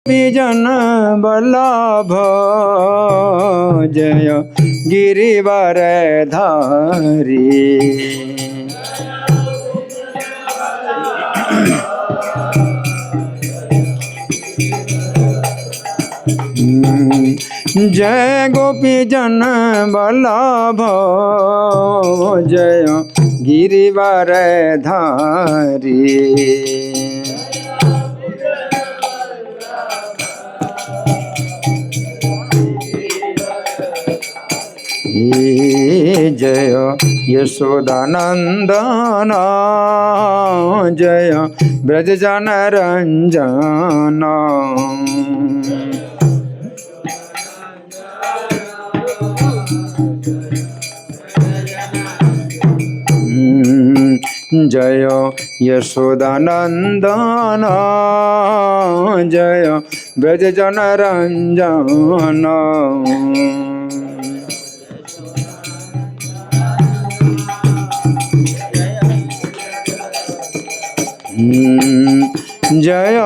Vision Ballabh जय गिरिवर धारी। जय गोपी जन बल्लभ जय गिरिवर धारी। जय यशोदानंदन जय ब्रज जन रंजन। जय यशोदानंदन जय ब्रज जन रंजन। जय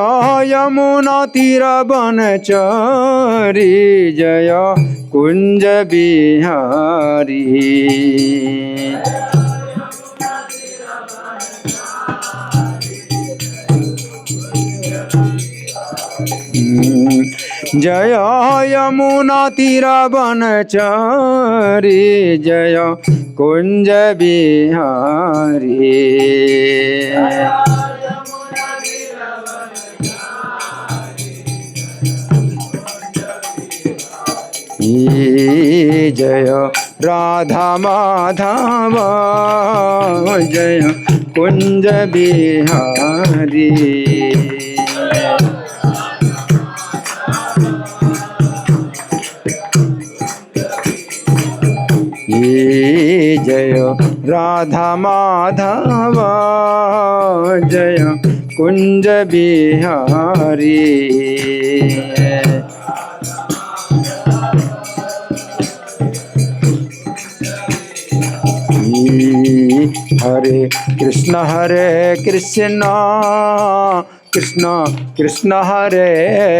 यमुना तीर बनचरी जय कुंज बिहारी। जय यमुना तीर बनचरी जय कुंज बिहारी। जय राधा माधव जय कुंज बिहारी। जय राधा माधव जय कुंज बिहारी। हरे कृष्ण कृष्ण कृष्ण हरे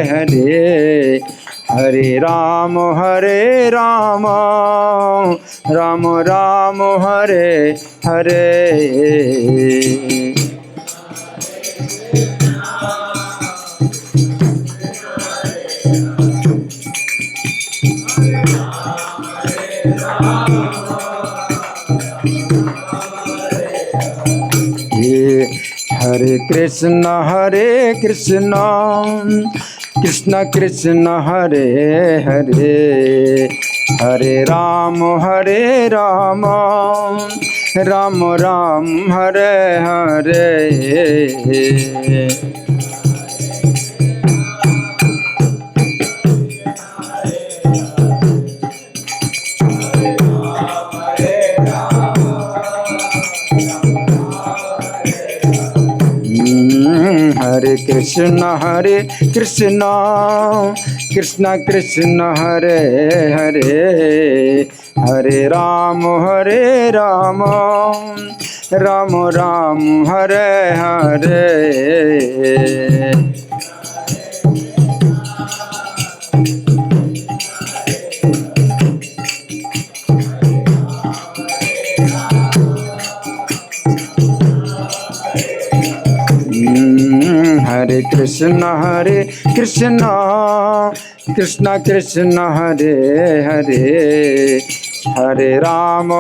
हरे हरे राम राम राम हरे हरे। हरे कृष्ण कृष्ण कृष्ण हरे हरे हरे राम राम राम हरे हरे। हरे कृष्ण कृष्ण कृष्ण हरे हरे हरे राम राम राम हरे हरे। हरे कृष्ण कृष्ण कृष्ण हरे हरे हरे राम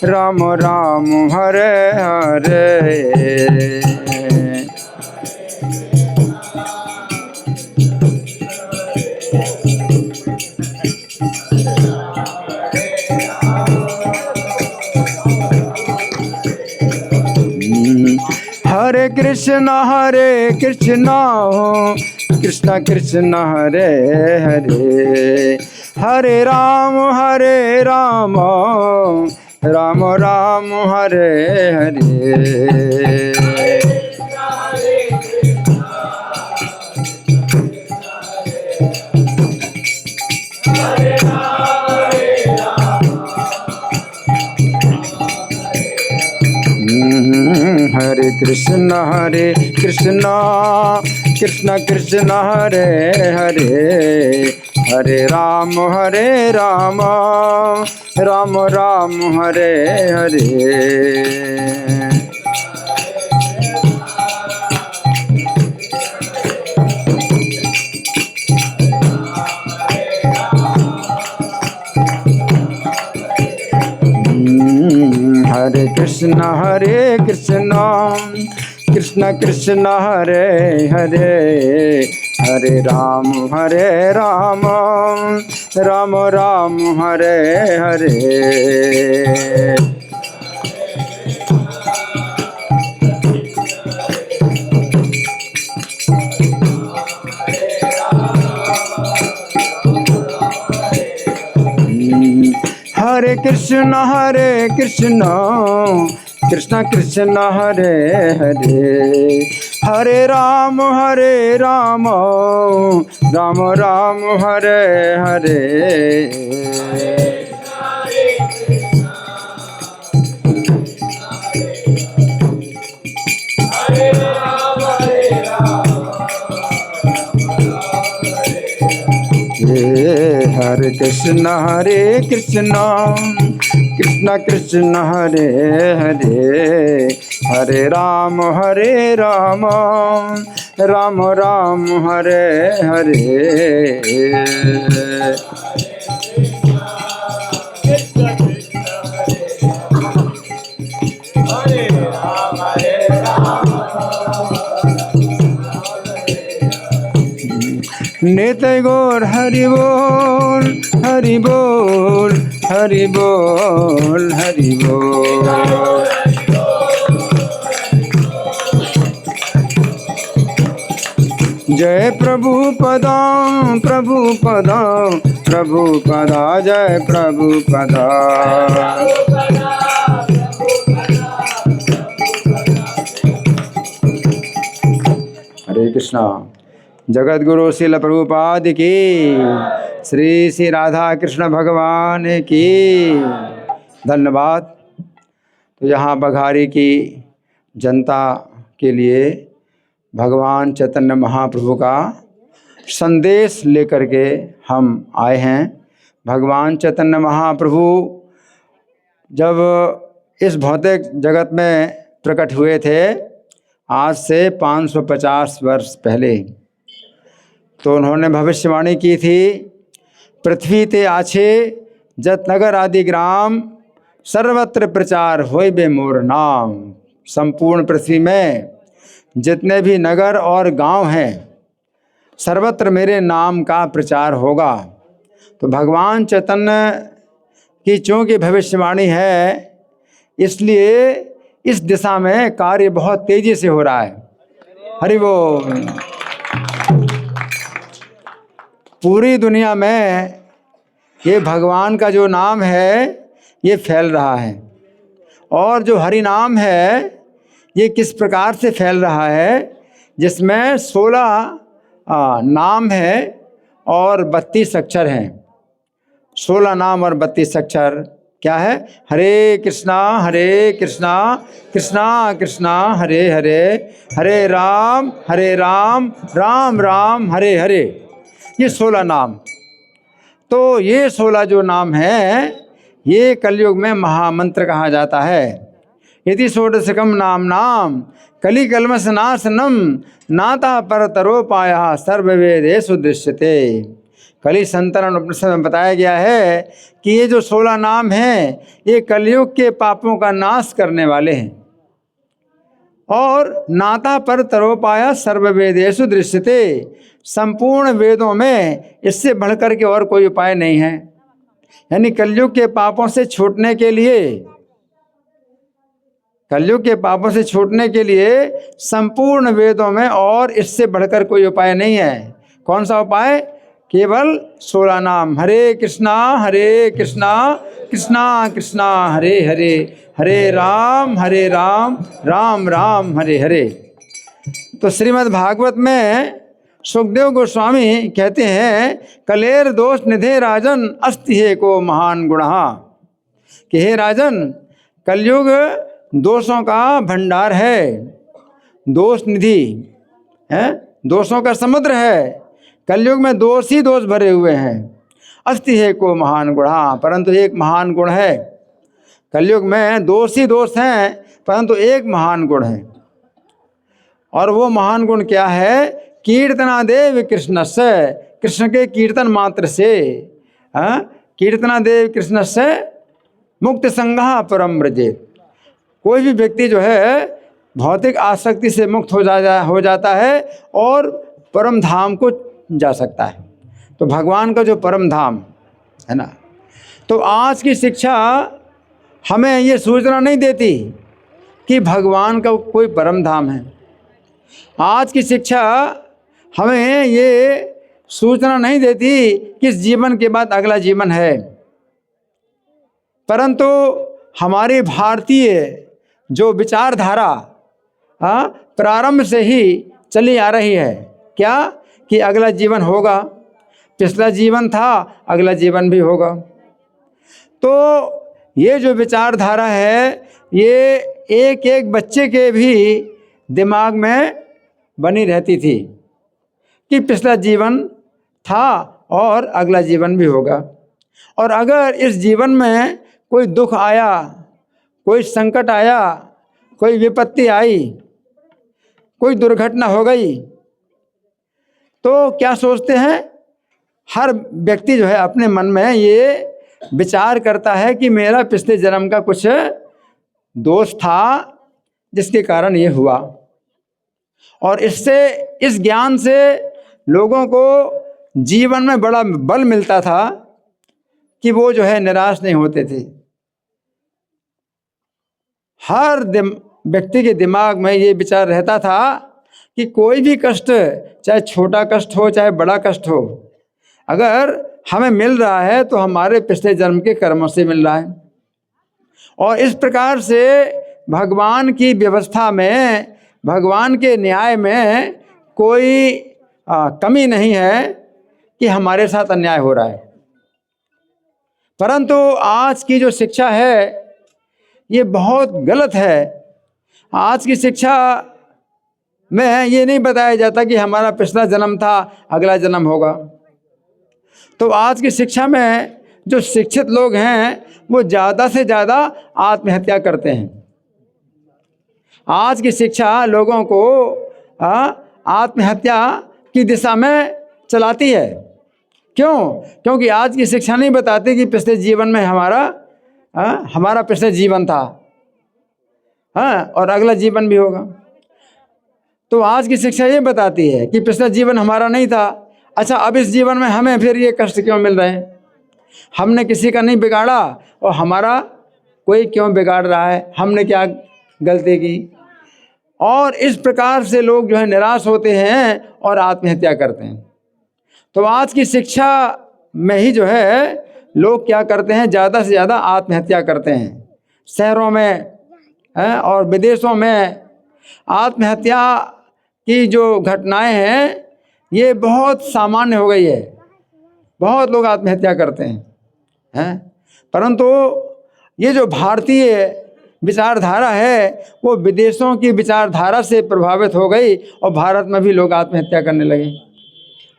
राम राम हरे हरे। हरे कृष्ण कृष्ण कृष्ण हरे हरे हरे राम राम राम हरे हरे। हरे कृष्ण कृष्ण कृष्ण हरे हरे, हरे राम राम राम हरे हरे। हरे कृष्ण कृष्ण कृष्ण हरे हरे, हरे राम राम राम हरे हरे। हरे कृष्ण कृष्ण कृष्ण हरे हरे, हरे राम राम राम हरे हरे। हरे कृष्ण कृष्ण कृष्ण हरे हरे, हरे राम राम राम हरे हरे। नित्य गौर हरि बोल हरि बोल हरि बोल हरि बोल। जय प्रभुपदा प्रभुपदा प्रभुपदा, जय प्रभुपदा। हरे कृष्णा। जगत गुरु श्रील प्रभुपाद की, श्री श्री राधा कृष्ण भगवान की धन्यवाद। तो यहाँ बघारी की जनता के लिए भगवान चैतन्य महाप्रभु का संदेश लेकर के हम आए हैं। भगवान चैतन्य महाप्रभु जब इस भौतिक जगत में प्रकट हुए थे आज से 550 वर्ष पहले, तो उन्होंने भविष्यवाणी की थी, पृथ्वी ते आछे जत नगर आदि ग्राम, सर्वत्र प्रचार होय बे मोर नाम। संपूर्ण पृथ्वी में जितने भी नगर और गांव हैं सर्वत्र मेरे नाम का प्रचार होगा। तो भगवान चैतन्य की चूँकि भविष्यवाणी है, इसलिए इस दिशा में कार्य बहुत तेजी से हो रहा है। हरि बोल। पूरी दुनिया में ये भगवान का जो नाम है ये फैल रहा है, और जो हरि नाम है ये किस प्रकार से फैल रहा है, जिसमें 16 नाम है और 32 अक्षर हैं। 16 नाम और 32 अक्षर क्या है? हरे कृष्णा कृष्णा कृष्णा हरे हरे, हरे राम राम राम हरे हरे। ये 16 नाम। तो ये 16 जो नाम हैं ये कलयुग में महामंत्र कहा जाता है। यदि षोडशकम नाम कली कलमस नाशनम, नाता परतरोपाया सर्ववेदेषु दृश्यते। कली संतरण उपनिषद में बताया गया है कि ये जो 16 नाम हैं ये कलयुग के पापों का नाश करने वाले हैं, और नाता पर तरोपाया सर्ववेदेषु दृश्यते। संपूर्ण वेदों में इससे बढ़कर के और कोई उपाय नहीं है। यानी कलयुग के पापों से छूटने के लिए, कलयुग के पापों से छूटने के लिए संपूर्ण वेदों में और इससे बढ़कर कोई उपाय नहीं है। कौन सा उपाय? केवल 16 नाम। हरे कृष्णा कृष्णा कृष्णा हरे हरे, हरे राम राम राम हरे हरे। तो श्रीमद् भागवत में सुखदेव गोस्वामी कहते हैं, कलेर दोष निधे राजन अस्ति हे को महान गुणः, कि हे राजन कलयुग दोषों का भंडार है, दोष निधि है, दोषों का समुद्र है। कलयुग में दोष ही दोष भरे हुए हैं। अस्ति है को महान गुण, हाँ परंतु एक महान गुण है। कलयुग में दोष ही दोष हैं, परंतु एक महान गुण है। और वो महान गुण क्या है? कीर्तनादेव कृष्ण से, कृष्ण के कीर्तन मात्र से, कीर्तनादेव कृष्ण से मुक्त संगः परम व्रजेत। कोई भी व्यक्ति जो है भौतिक आसक्ति से मुक्त हो जाता है और परम धाम को जा सकता है। तो भगवान का जो परम धाम है ना, तो आज की शिक्षा हमें ये सूचना नहीं देती कि भगवान का कोई परम धाम है। आज की शिक्षा हमें ये सूचना नहीं देती कि इस जीवन के बाद अगला जीवन है। परंतु हमारी भारतीय जो विचारधारा प्रारंभ से ही चली आ रही है, क्या कि अगला जीवन होगा, पिछला जीवन था, अगला जीवन भी होगा। तो ये जो विचारधारा है ये एक एक बच्चे के भी दिमाग में बनी रहती थी कि पिछला जीवन था और अगला जीवन भी होगा। और अगर इस जीवन में कोई दुख आया, कोई संकट आया, कोई विपत्ति आई, कोई दुर्घटना हो गई, तो क्या सोचते हैं? हर व्यक्ति जो है अपने मन में ये विचार करता है कि मेरा पिछले जन्म का कुछ दोष था जिसके कारण ये हुआ। और इससे, इस ज्ञान से लोगों को जीवन में बड़ा बल मिलता था कि वो जो है निराश नहीं होते थे। हर व्यक्ति के दिमाग में ये विचार रहता था कि कोई भी कष्ट, चाहे छोटा कष्ट हो चाहे बड़ा कष्ट हो, अगर हमें मिल रहा है तो हमारे पिछले जन्म के कर्मों से मिल रहा है। और इस प्रकार से भगवान की व्यवस्था में, भगवान के न्याय में कोई कमी नहीं है कि हमारे साथ अन्याय हो रहा है। परंतु आज की जो शिक्षा है ये बहुत गलत है। आज की शिक्षा में ये नहीं बताया जाता कि हमारा पिछला जन्म था, अगला जन्म होगा। तो आज की शिक्षा में जो शिक्षित लोग हैं वो ज़्यादा से ज़्यादा आत्महत्या करते हैं। आज की शिक्षा लोगों को आत्महत्या की दिशा में चलाती है। क्यों? क्योंकि आज की शिक्षा नहीं बताती कि पिछले जीवन में हमारा पिछले जीवन था और अगला जीवन भी होगा। तो आज की शिक्षा ये बताती है कि पिछला जीवन हमारा नहीं था, अच्छा अब इस जीवन में हमें फिर ये कष्ट क्यों मिल रहे हैं? हमने किसी का नहीं बिगाड़ा और हमारा कोई क्यों बिगाड़ रहा है? हमने क्या गलती की? और इस प्रकार से लोग जो है निराश होते हैं और आत्महत्या करते हैं। तो आज की शिक्षा में ही जो है लोग क्या करते हैं, ज़्यादा से ज़्यादा आत्महत्या करते हैं। शहरों में और विदेशों में आत्महत्या की जो घटनाएं हैं ये बहुत सामान्य हो गई है। बहुत लोग आत्महत्या करते हैं। परंतु ये जो भारतीय विचारधारा है वो विदेशों की विचारधारा से प्रभावित हो गई और भारत में भी लोग आत्महत्या करने लगे।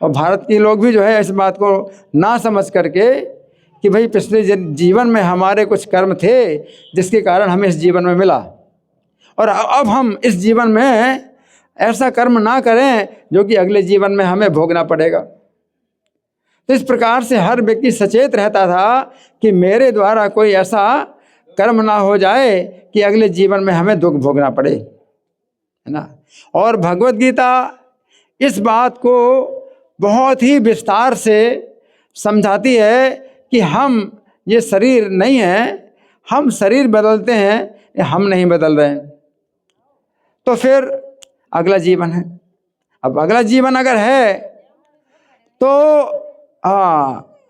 और भारत के लोग भी जो है इस बात को ना समझ करके कि भाई पिछले जीवन में हमारे कुछ कर्म थे जिसके कारण हमें इस जीवन में मिला, और अब हम इस जीवन में ऐसा कर्म ना करें जो कि अगले जीवन में हमें भोगना पड़ेगा। तो इस प्रकार से हर व्यक्ति सचेत रहता था कि मेरे द्वारा कोई ऐसा कर्म ना हो जाए कि अगले जीवन में हमें दुख भोगना पड़े, है ना। और भगवत गीता इस बात को बहुत ही विस्तार से समझाती है कि हम ये शरीर नहीं है, हम शरीर बदलते हैं, हम नहीं बदल रहे हैं। तो फिर अगला जीवन है। अब अगला जीवन अगर है तो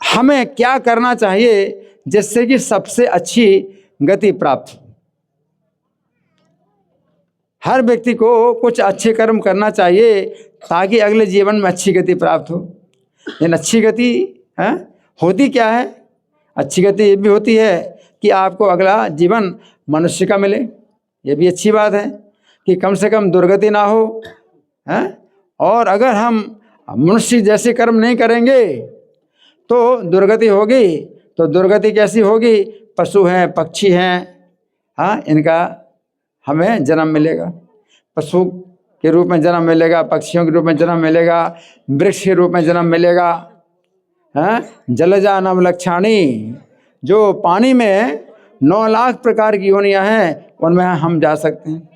हमें क्या करना चाहिए जिससे कि सबसे अच्छी गति प्राप्त हो। हर व्यक्ति को कुछ अच्छे कर्म करना चाहिए ताकि अगले जीवन में अच्छी गति प्राप्त हो। लेकिन अच्छी गति होती क्या है? अच्छी गति ये भी होती है कि आपको अगला जीवन मनुष्य का मिले, ये भी अच्छी बात है कि कम से कम दुर्गति ना हो, हैं? और अगर हम मनुष्य जैसे कर्म नहीं करेंगे तो दुर्गति होगी। तो दुर्गति कैसी होगी? पशु हैं, पक्षी हैं, हाँ, इनका हमें जन्म मिलेगा। पशु के रूप में जन्म मिलेगा, पक्षियों के रूप में जन्म मिलेगा, वृक्ष के रूप में जन्म मिलेगा, हाँ। जलजा नव लक्षाणी, जो पानी में 9 लाख प्रकार की योनियां हैं उनमें हम जा सकते हैं।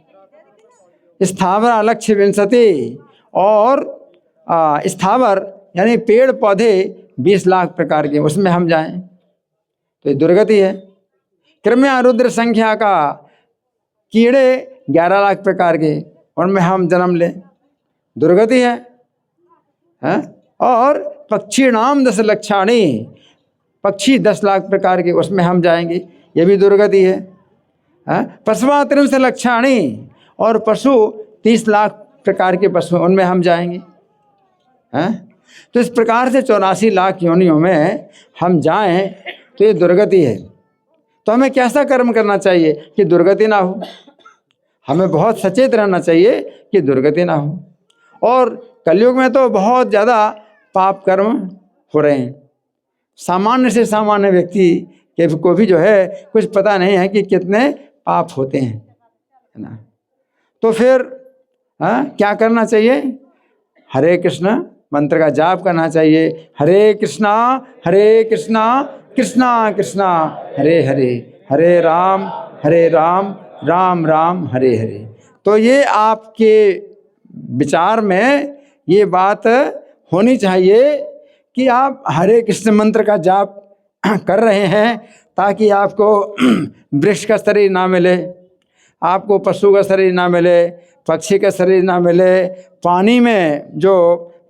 स्थावर लक्ष्य विंशति, और स्थावर यानी पेड़ पौधे 20 लाख प्रकार के, उसमें हम जाएं तो ये दुर्गति है। क्रम्या रुद्र संख्या का कीड़े 11 लाख प्रकार के, उनमें हम जन्म लें, दुर्गति है, हैं? और पक्षी नाम 10 लक्षाणी, पक्षी 10 लाख प्रकार के, उसमें हम जाएंगे, ये भी दुर्गति है। पशुआ 30 लक्षाणी, और पशु 30 लाख प्रकार के पशु, उनमें हम जाएंगे, हैं? तो इस प्रकार से 84 लाख योनियों में हम जाएं तो ये दुर्गति है। तो हमें कैसा कर्म करना चाहिए कि दुर्गति ना हो? हमें बहुत सचेत रहना चाहिए कि दुर्गति ना हो। और कलयुग में तो बहुत ज़्यादा पाप कर्म हो रहे हैं। सामान्य से सामान्य व्यक्ति के को भी जो है कुछ पता नहीं है कि कितने पाप होते हैं, है ना। तो फिर क्या करना चाहिए? हरे कृष्ण मंत्र का जाप करना चाहिए। हरे कृष्णा कृष्णा कृष्णा हरे हरे, हरे राम राम राम हरे हरे। तो ये आपके विचार में ये बात होनी चाहिए कि आप हरे कृष्ण मंत्र का जाप कर रहे हैं ताकि आपको वृक्ष का शरीर ना मिले, आपको पशु का शरीर ना मिले, पक्षी का शरीर ना मिले, पानी में जो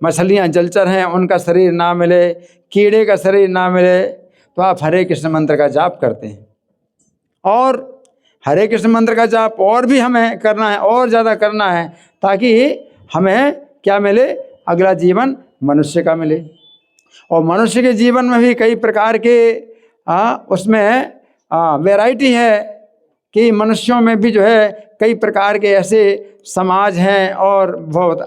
मछलियां जलचर हैं उनका शरीर ना मिले, कीड़े का शरीर ना मिले। तो आप हरे कृष्ण मंत्र का जाप करते हैं। और हरे कृष्ण मंत्र का जाप और भी हमें करना है, और ज़्यादा करना है, ताकि हमें क्या मिले? अगला जीवन मनुष्य का मिले। और मनुष्य के जीवन में भी कई प्रकार के उसमें वैरायटी है कि मनुष्यों में भी जो है कई प्रकार के ऐसे समाज हैं और बहुत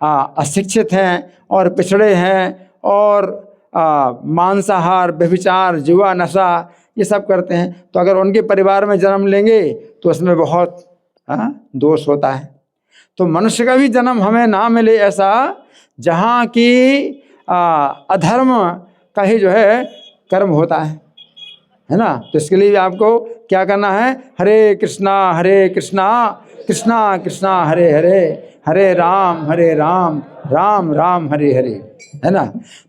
अशिक्षित हैं और पिछड़े हैं और मांसाहार, व्यभिचार, जुआ, नशा ये सब करते हैं। तो अगर उनके परिवार में जन्म लेंगे तो उसमें बहुत दोष होता है। तो मनुष्य का भी जन्म हमें ना मिले ऐसा, जहाँ की अधर्म का ही जो है कर्म होता है ना। तो इसके लिए आपको क्या करना है? हरे कृष्णा कृष्णा कृष्णा हरे हरे, हरे राम राम राम हरे हरे, है ना।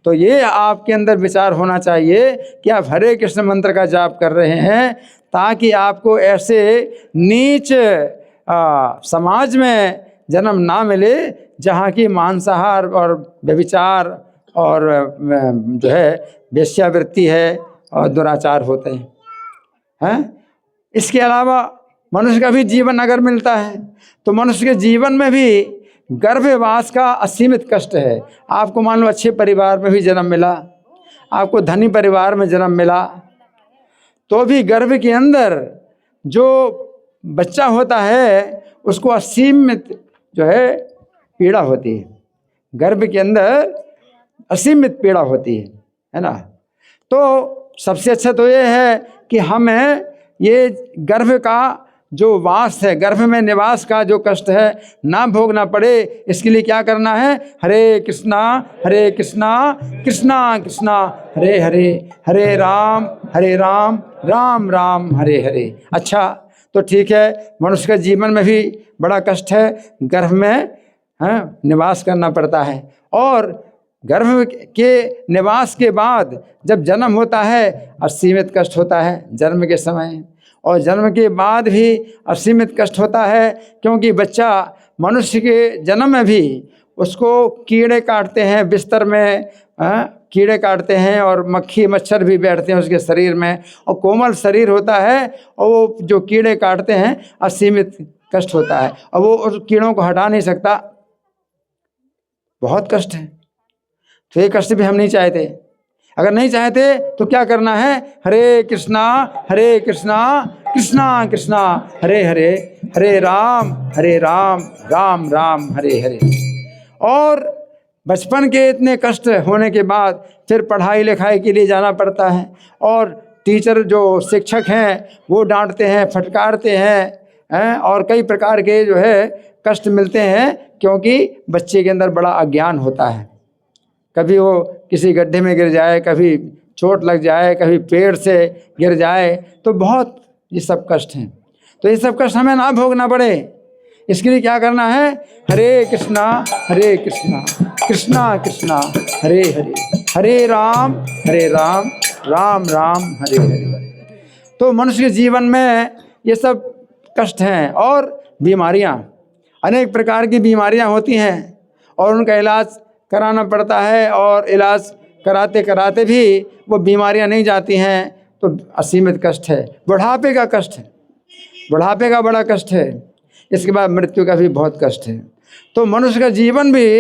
तो ये आपके अंदर विचार होना चाहिए कि आप हरे कृष्ण मंत्र का जाप कर रहे हैं ताकि आपको ऐसे नीच समाज में जन्म ना मिले जहाँ की मांसाहार और व्यभिचार और जो है वेश्यावृत्ति है और दुराचार होते हैं। इसके अलावा मनुष्य का भी जीवन अगर मिलता है तो मनुष्य के जीवन में भी गर्भवास का असीमित कष्ट है। आपको मान लो अच्छे परिवार में भी जन्म मिला, आपको धनी परिवार में जन्म मिला, तो भी गर्भ के अंदर जो बच्चा होता है उसको असीमित जो है पीड़ा होती है। गर्भ के अंदर असीमित पीड़ा होती है ना। तो सबसे अच्छा तो ये है कि हमें ये गर्भ का जो वास है, गर्भ में निवास का जो कष्ट है ना भोगना पड़े। इसके लिए क्या करना है? हरे कृष्णा कृष्णा कृष्णा हरे हरे, हरे राम राम राम हरे हरे। अच्छा, तो ठीक है, मनुष्य के जीवन में भी बड़ा कष्ट है, गर्भ में निवास करना पड़ता है। और गर्भ के निवास के बाद जब जन्म होता है असीमित कष्ट होता है जन्म के समय, और जन्म के बाद भी असीमित कष्ट होता है, क्योंकि बच्चा मनुष्य के जन्म में भी उसको कीड़े काटते हैं, बिस्तर में कीड़े काटते हैं और मक्खी मच्छर भी बैठते हैं उसके शरीर में, और कोमल शरीर होता है और वो जो कीड़े काटते हैं असीमित कष्ट होता है और वो उस कीड़ों को हटा नहीं सकता, बहुत कष्ट है। तो ये कष्ट भी हम नहीं चाहते। अगर नहीं चाहते तो क्या करना है? हरे कृष्णा कृष्णा कृष्णा हरे हरे, हरे राम राम राम हरे हरे। और बचपन के इतने कष्ट होने के बाद फिर पढ़ाई लिखाई के लिए जाना पड़ता है, और टीचर जो शिक्षक हैं वो डांटते हैं, फटकारते हैं, और कई प्रकार के जो है कष्ट मिलते हैं, क्योंकि बच्चे के अंदर बड़ा अज्ञान होता है। कभी वो किसी गड्ढे में गिर जाए, कभी चोट लग जाए, कभी पेड़ से गिर जाए, तो बहुत ये सब कष्ट हैं। तो ये सब कष्ट हमें ना भोगना पड़े, इसके लिए क्या करना है? हरे कृष्णा कृष्णा कृष्णा हरे हरे, हरे राम राम राम हरे हरे। तो मनुष्य के जीवन में ये सब कष्ट हैं, और बीमारियां, अनेक प्रकार की बीमारियां होती हैं, और उनका इलाज कराना पड़ता है, और इलाज कराते कराते भी वो बीमारियां नहीं जाती हैं, तो असीमित कष्ट है। बुढ़ापे का कष्ट है, बुढ़ापे का बड़ा कष्ट है। इसके बाद मृत्यु का भी बहुत कष्ट है। तो मनुष्य का जीवन भी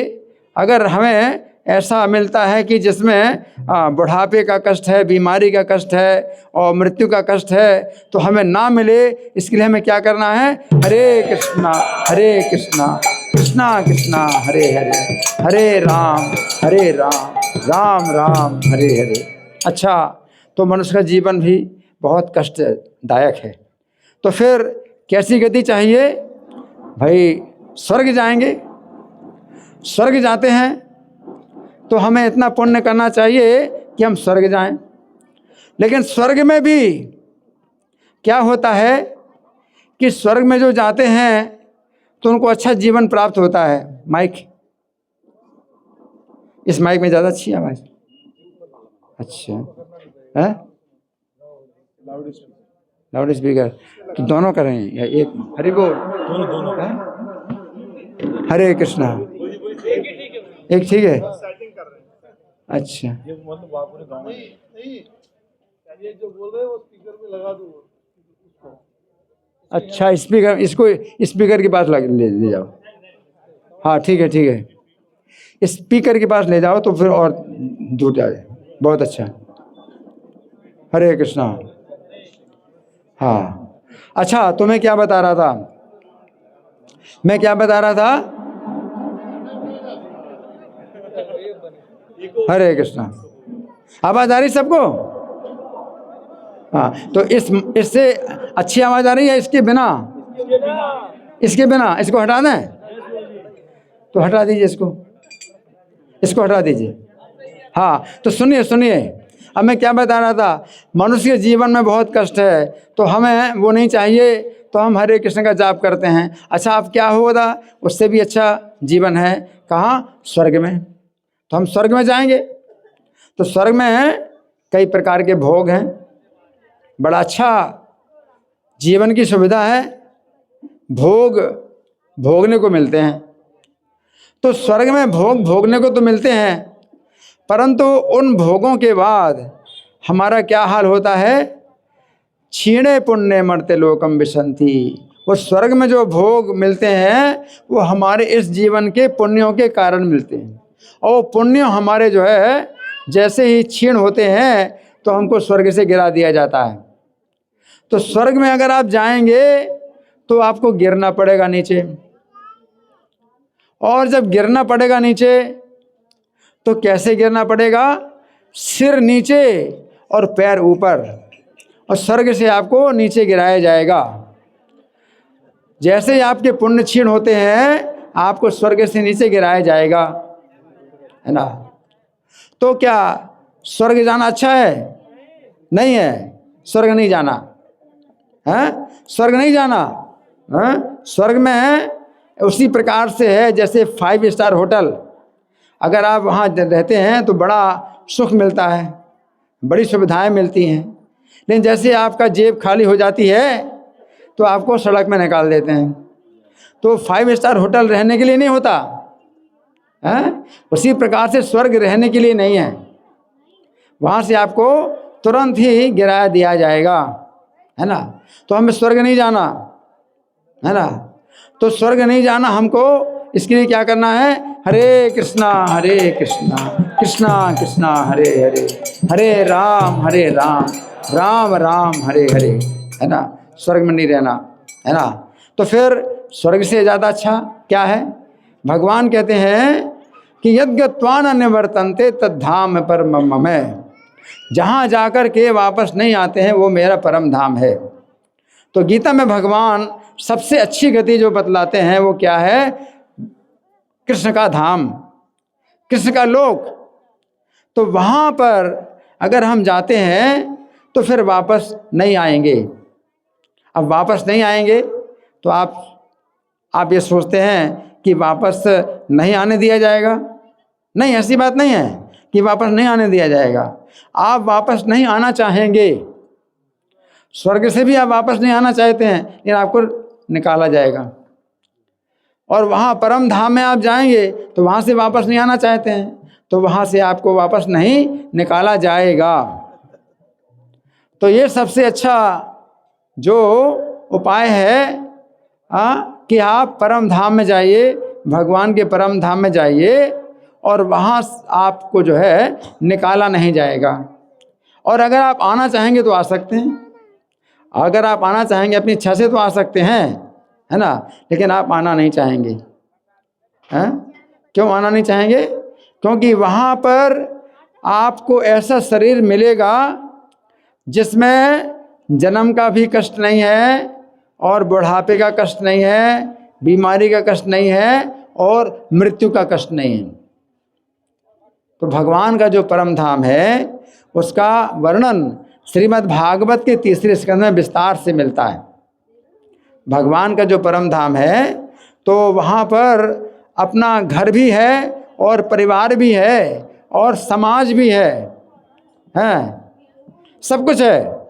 अगर हमें ऐसा मिलता है कि जिसमें बुढ़ापे का कष्ट है, बीमारी का कष्ट है और मृत्यु का कष्ट है, तो हमें ना मिले, इसके लिए हमें क्या करना है? हरे कृष्णा कृष्णा कृष्णा हरे हरे, हरे राम राम राम हरे हरे। अच्छा, तो मनुष्य का जीवन भी बहुत कष्टदायक है। तो फिर कैसी गति चाहिए भाई? स्वर्ग जाएंगे, स्वर्ग जाते हैं तो हमें इतना पुण्य करना चाहिए कि हम स्वर्ग जाएं। लेकिन स्वर्ग में भी क्या होता है कि स्वर्ग में जो जाते हैं तो उनको अच्छा जीवन प्राप्त होता है। माइक, इस माइक में ज़्यादा अच्छी आवाज़, अच्छा है, लाउड स्पीकर तो दोनों करें या एक? हरि बोल, दोनों हरे कृष्णा, एक ठीक है। अच्छा, ये जो बोल रहे हैं वो स्पीकर में लगा दो। अच्छा, स्पीकर, इसको स्पीकर के पास ले जाओ। हाँ ठीक है, स्पीकर के पास ले जाओ तो फिर और जुट जाए। बहुत अच्छा, हरे कृष्णा। हाँ अच्छा, तो मैं क्या बता रहा था? हरे कृष्णा, आवाज आ रही सबको? हाँ, तो इससे अच्छी आवाज आ रही है इसके बिना? इसको हटा दें तो हटा दीजिए, इसको हटा दीजिए। हाँ, तो सुनिए, अब मैं क्या बता रहा था? मनुष्य के जीवन में बहुत कष्ट है, तो हमें वो नहीं चाहिए, तो हम हरे कृष्ण का जाप करते हैं। अच्छा, अब क्या होगा? उससे भी अच्छा जीवन है। कहाँ? स्वर्ग में। तो हम स्वर्ग में जाएंगे, तो स्वर्ग में कई प्रकार के भोग हैं, बड़ा अच्छा जीवन की सुविधा है, भोग भोगने को मिलते हैं। तो स्वर्ग में भोग भोगने को तो मिलते हैं, परंतु उन भोगों के बाद हमारा क्या हाल होता है? क्षीणे पुण्य मर्त्य लोकम विशन्ति। वो स्वर्ग में जो भोग मिलते हैं वो हमारे इस जीवन के पुण्यों के कारण मिलते हैं, और पुण्य हमारे जो है जैसे ही क्षीण होते हैं तो हमको स्वर्ग से गिरा दिया जाता है। तो स्वर्ग में अगर आप जाएंगे तो आपको गिरना पड़ेगा नीचे, और जब गिरना पड़ेगा नीचे तो कैसे गिरना पड़ेगा? सिर नीचे और पैर ऊपर, और स्वर्ग से आपको नीचे गिराया जाएगा। जैसे ही आपके पुण्य क्षीण होते हैं आपको स्वर्ग से नीचे गिराया जाएगा, है ना? तो क्या स्वर्ग जाना अच्छा है? नहीं है, स्वर्ग नहीं जाना है, स्वर्ग नहीं जाना है। स्वर्ग में उसी प्रकार से है जैसे 5 स्टार होटल, अगर आप वहाँ रहते हैं तो बड़ा सुख मिलता है, बड़ी सुविधाएं मिलती हैं, लेकिन जैसे आपका जेब खाली हो जाती है तो आपको सड़क में निकाल देते हैं। तो 5 स्टार होटल रहने के लिए नहीं होता है, उसी प्रकार से स्वर्ग रहने के लिए नहीं है, वहाँ से आपको तुरंत ही गिरा दिया जाएगा, है ना? तो हमें स्वर्ग नहीं जाना, है ना? तो स्वर्ग नहीं जाना हमको, इसके लिए क्या करना है? हरे कृष्णा कृष्णा कृष्णा हरे हरे, हरे राम राम राम हरे हरे, है ना? स्वर्ग में नहीं रहना, है ना? तो फिर स्वर्ग से ज़्यादा अच्छा क्या है? भगवान कहते हैं कि यद्गत्वान निवर्तन्ते तद्धाम परम मम, जहाँ जाकर के वापस नहीं आते हैं वो मेरा परम धाम है। तो गीता में भगवान सबसे अच्छी गति जो बतलाते हैं वो क्या है? कृष्ण का धाम, कृष्ण का लोक। तो वहाँ पर अगर हम जाते हैं तो फिर वापस नहीं आएंगे। अब वापस नहीं आएंगे तो आप ये सोचते हैं कि वापस नहीं आने दिया जाएगा। नहीं, ऐसी बात नहीं है कि वापस नहीं आने दिया जाएगा। आप वापस नहीं आना चाहेंगे, स्वर्ग से भी आप वापस नहीं आना चाहते हैं, लेकिन आपको निकाला जाएगा। और वहाँ परम धाम में आप जाएंगे तो वहाँ से वापस नहीं आना चाहते हैं, तो वहाँ से आपको वापस नहीं निकाला जाएगा। तो ये सबसे अच्छा जो उपाय है कि आप परम धाम में जाइए, भगवान के परम धाम में जाइए, और वहाँ आपको जो है निकाला नहीं जाएगा। और अगर आप आना चाहेंगे तो आ सकते हैं, अगर आप आना चाहेंगे अपनी इच्छा से तो आ सकते हैं, है ना, लेकिन आप आना नहीं चाहेंगे। हैं? क्यों आना नहीं चाहेंगे? क्योंकि वहाँ पर आपको ऐसा शरीर मिलेगा जिसमें जन्म का भी कष्ट नहीं है, और बुढ़ापे का कष्ट नहीं है, बीमारी का कष्ट नहीं है, और मृत्यु का कष्ट नहीं है। तो भगवान का जो परम धाम है उसका वर्णन श्रीमद् भागवत के 3 स्कंद में विस्तार से मिलता है। भगवान का जो परम धाम है तो वहाँ पर अपना घर भी है, और परिवार भी है, और समाज भी है, सब कुछ है।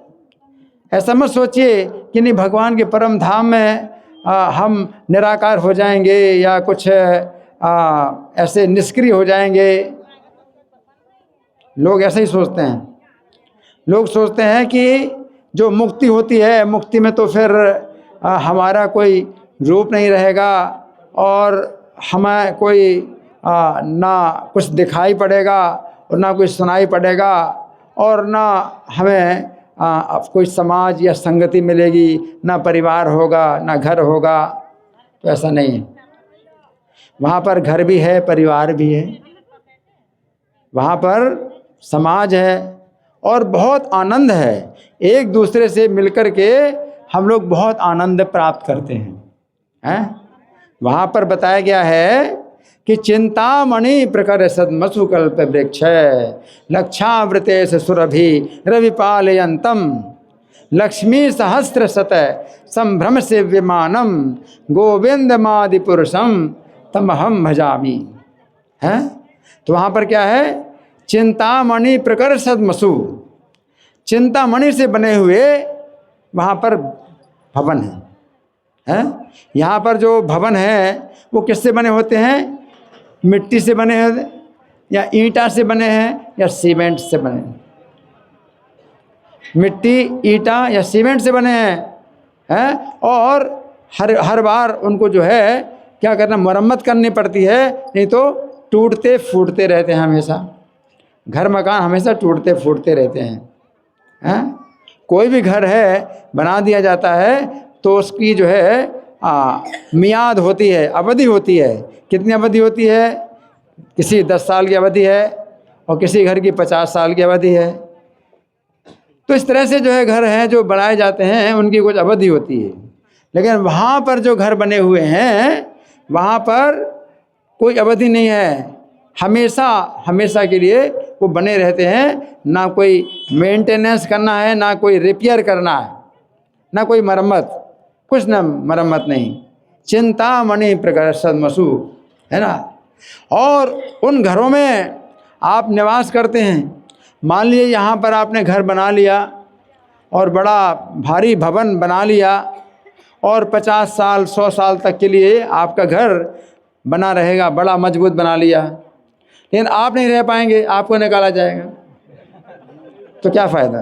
ऐसा मत सोचिए कि नहीं भगवान के परम धाम में हम निराकार हो जाएंगे या कुछ ऐसे निष्क्रिय हो जाएंगे। लोग ऐसे ही सोचते हैं। लोग सोचते हैं कि जो मुक्ति होती है, मुक्ति में तो फिर हमारा कोई रूप नहीं रहेगा, और हमें कोई ना कुछ दिखाई पड़ेगा, और ना कुछ सुनाई पड़ेगा, और ना हमें कोई समाज या संगति मिलेगी, ना परिवार होगा, ना घर होगा। तो ऐसा नहीं है। वहाँ पर घर भी है, परिवार भी है, वहाँ पर समाज है, और बहुत आनंद है। एक दूसरे से मिलकर के हम लोग बहुत आनंद प्राप्त करते हैं। वहाँ पर बताया गया है कि चिंतामणि प्रकर सदमसुकल्प वृक्ष लक्षावृते सुरभि रविपालयंतम लक्ष्मी सहस्र शत संभ्रम से विमानम गोविंदमादि पुरुषम तमहम भजामि। हैं? तो वहाँ पर क्या है? चिंतामणि प्रकर सदमसु, चिंतामणि से बने हुए वहाँ पर भवन है। यहाँ पर जो भवन है वो किससे बने होते हैं? मिट्टी से बने हैं, या ईंटा से बने हैं, या सीमेंट से बने हैं। मिट्टी, ईंटा या सीमेंट से बने हैं, और हर बार उनको जो है क्या करना, मरम्मत करनी पड़ती है, नहीं तो टूटते फूटते रहते हैं हमेशा। घर मकान हमेशा टूटते फूटते रहते हैं। कोई भी घर है बना दिया जाता है तो उसकी जो है मियाद होती है, अवधि होती है। कितनी अवधि होती है? किसी 10 साल की अवधि है, और किसी घर की 50 साल की अवधि है। तो इस तरह से जो है घर हैं जो बनाए जाते हैं, उनकी कुछ अवधि होती है। लेकिन वहाँ पर जो घर बने हुए हैं वहाँ पर कोई अवधि नहीं है, हमेशा के लिए वो बने रहते हैं। ना कोई मेंटेनेंस करना है, ना कोई रिपेयर करना है, ना कोई मरम्मत, कुछ ना मरम्मत नहीं। चिंतामणि प्रकर सदमसु, है ना। और उन घरों में आप निवास करते हैं। मान लीजिए यहाँ पर आपने घर बना लिया और बड़ा भारी भवन बना लिया, और 50 साल 100 साल तक के लिए आपका घर बना रहेगा, बड़ा मजबूत बना लिया, लेकिन आप नहीं रह पाएंगे, आपको निकाला जाएगा, तो क्या फ़ायदा,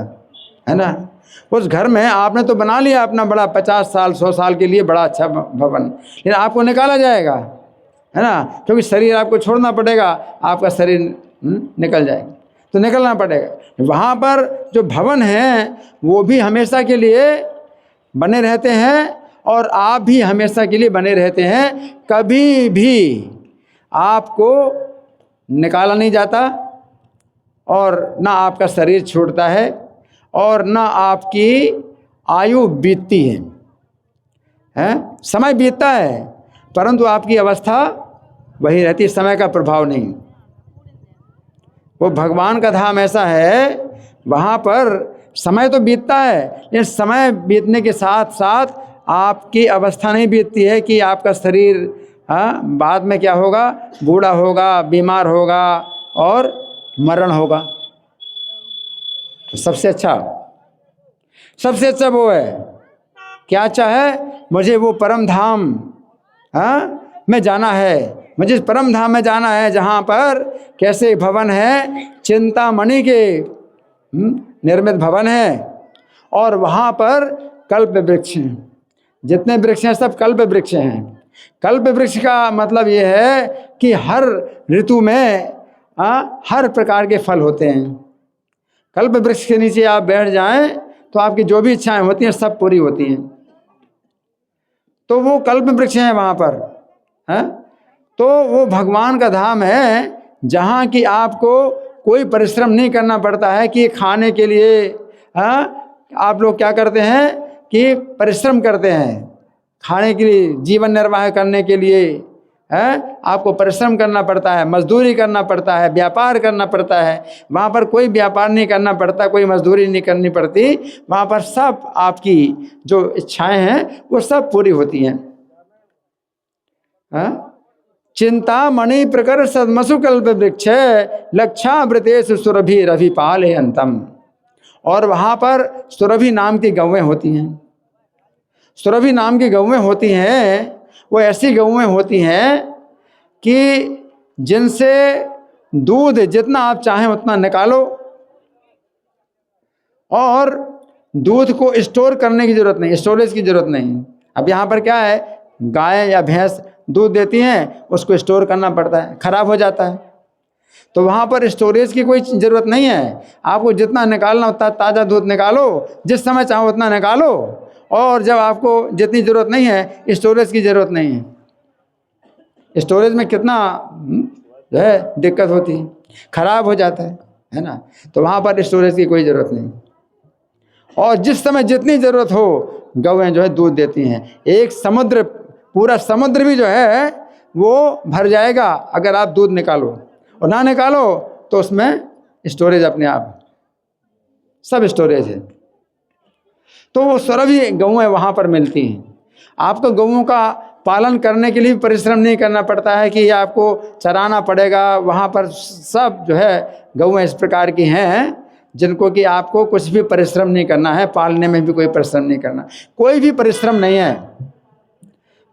है ना। उस घर में आपने तो बना लिया अपना बड़ा 50 साल 100 साल के लिए बड़ा अच्छा भवन, लेकिन आपको निकाला जाएगा, है ना, क्योंकि शरीर आपको छोड़ना पड़ेगा, आपका शरीर निकल जाएगा, तो निकलना पड़ेगा। वहाँ पर जो भवन हैं वो भी हमेशा के लिए बने रहते हैं, और आप भी हमेशा के लिए बने रहते हैं, कभी भी आपको निकाला नहीं जाता और ना आपका शरीर छूटता है और ना आपकी आयु बीतती है, हैं? समय बीतता है परंतु आपकी अवस्था वही रहती है, समय का प्रभाव नहीं। वो भगवान का धाम ऐसा है, वहाँ पर समय तो बीतता है लेकिन समय बीतने के साथ साथ आपकी अवस्था नहीं बीतती है कि आपका शरीर बाद में क्या होगा, बूढ़ा होगा, बीमार होगा और मरण होगा। तो सबसे अच्छा वो है, क्या चाहे, मुझे वो परम धाम में जाना है, मुझे परम धाम में जाना है जहाँ पर कैसे भवन है, चिंतामणि के निर्मित भवन है और वहाँ पर कल्प वृक्ष हैं, जितने वृक्ष हैं सब कल्प वृक्ष हैं। कल्प वृक्ष का मतलब ये है कि हर ऋतु में हर प्रकार के फल होते हैं। कल्प वृक्ष के नीचे आप बैठ जाएं तो आपकी जो भी इच्छाएं होती हैं सब पूरी होती हैं। तो वो कल्प वृक्ष हैं वहाँ पर, हैं? तो वो भगवान का धाम है जहाँ की आपको कोई परिश्रम नहीं करना पड़ता है कि खाने के लिए आप लोग क्या करते हैं कि परिश्रम करते हैं, खाने के लिए, जीवन निर्वाह करने के लिए आपको परिश्रम करना पड़ता है, मजदूरी करना पड़ता है, व्यापार करना पड़ता है। वहाँ पर कोई व्यापार नहीं करना पड़ता, कोई मजदूरी नहीं करनी पड़ती, वहाँ पर सब आपकी जो इच्छाएं हैं वो सब पूरी होती हैं। चिंतामणि प्रकर सदमसु कल्प वृक्ष लक्षावृतेषु सुरभि रविपाले अंतम। और वहाँ पर सुरभि नाम की गौएं होती हैं। सुरभि नाम की गौएं होती हैं, वो ऐसी गौएं होती हैं कि जिनसे दूध जितना आप चाहें उतना निकालो और दूध को स्टोर करने की ज़रूरत नहीं, स्टोरेज की ज़रूरत नहीं। अब यहाँ पर क्या है, गाय या भैंस दूध देती हैं, उसको स्टोर करना पड़ता है, ख़राब हो जाता है। तो वहाँ पर स्टोरेज की कोई ज़रूरत नहीं है, आपको जितना निकालना उतना ताज़ा दूध निकालो, जिस समय चाहो उतना निकालो और जब आपको जितनी ज़रूरत नहीं है, स्टोरेज की ज़रूरत नहीं है। स्टोरेज में कितना जो है दिक्कत होती है, ख़राब हो जाता है ना। तो वहाँ पर स्टोरेज की कोई ज़रूरत नहीं और जिस समय जितनी ज़रूरत हो गौएं जो है दूध देती हैं। एक समुद्र, पूरा समुद्र भी जो है वो भर जाएगा अगर आप दूध निकालो, और ना निकालो तो उसमें स्टोरेज अपने आप सब स्टोरेज है। तो वो सुरभि गौएं वहाँ पर मिलती हैं। आपको गौओं का पालन करने के लिए परिश्रम नहीं करना पड़ता है कि आपको चराना पड़ेगा। वहाँ पर सब जो है गौएं इस प्रकार की हैं जिनको कि आपको कुछ भी परिश्रम नहीं करना है, पालने में भी कोई परिश्रम नहीं करना, कोई भी परिश्रम नहीं है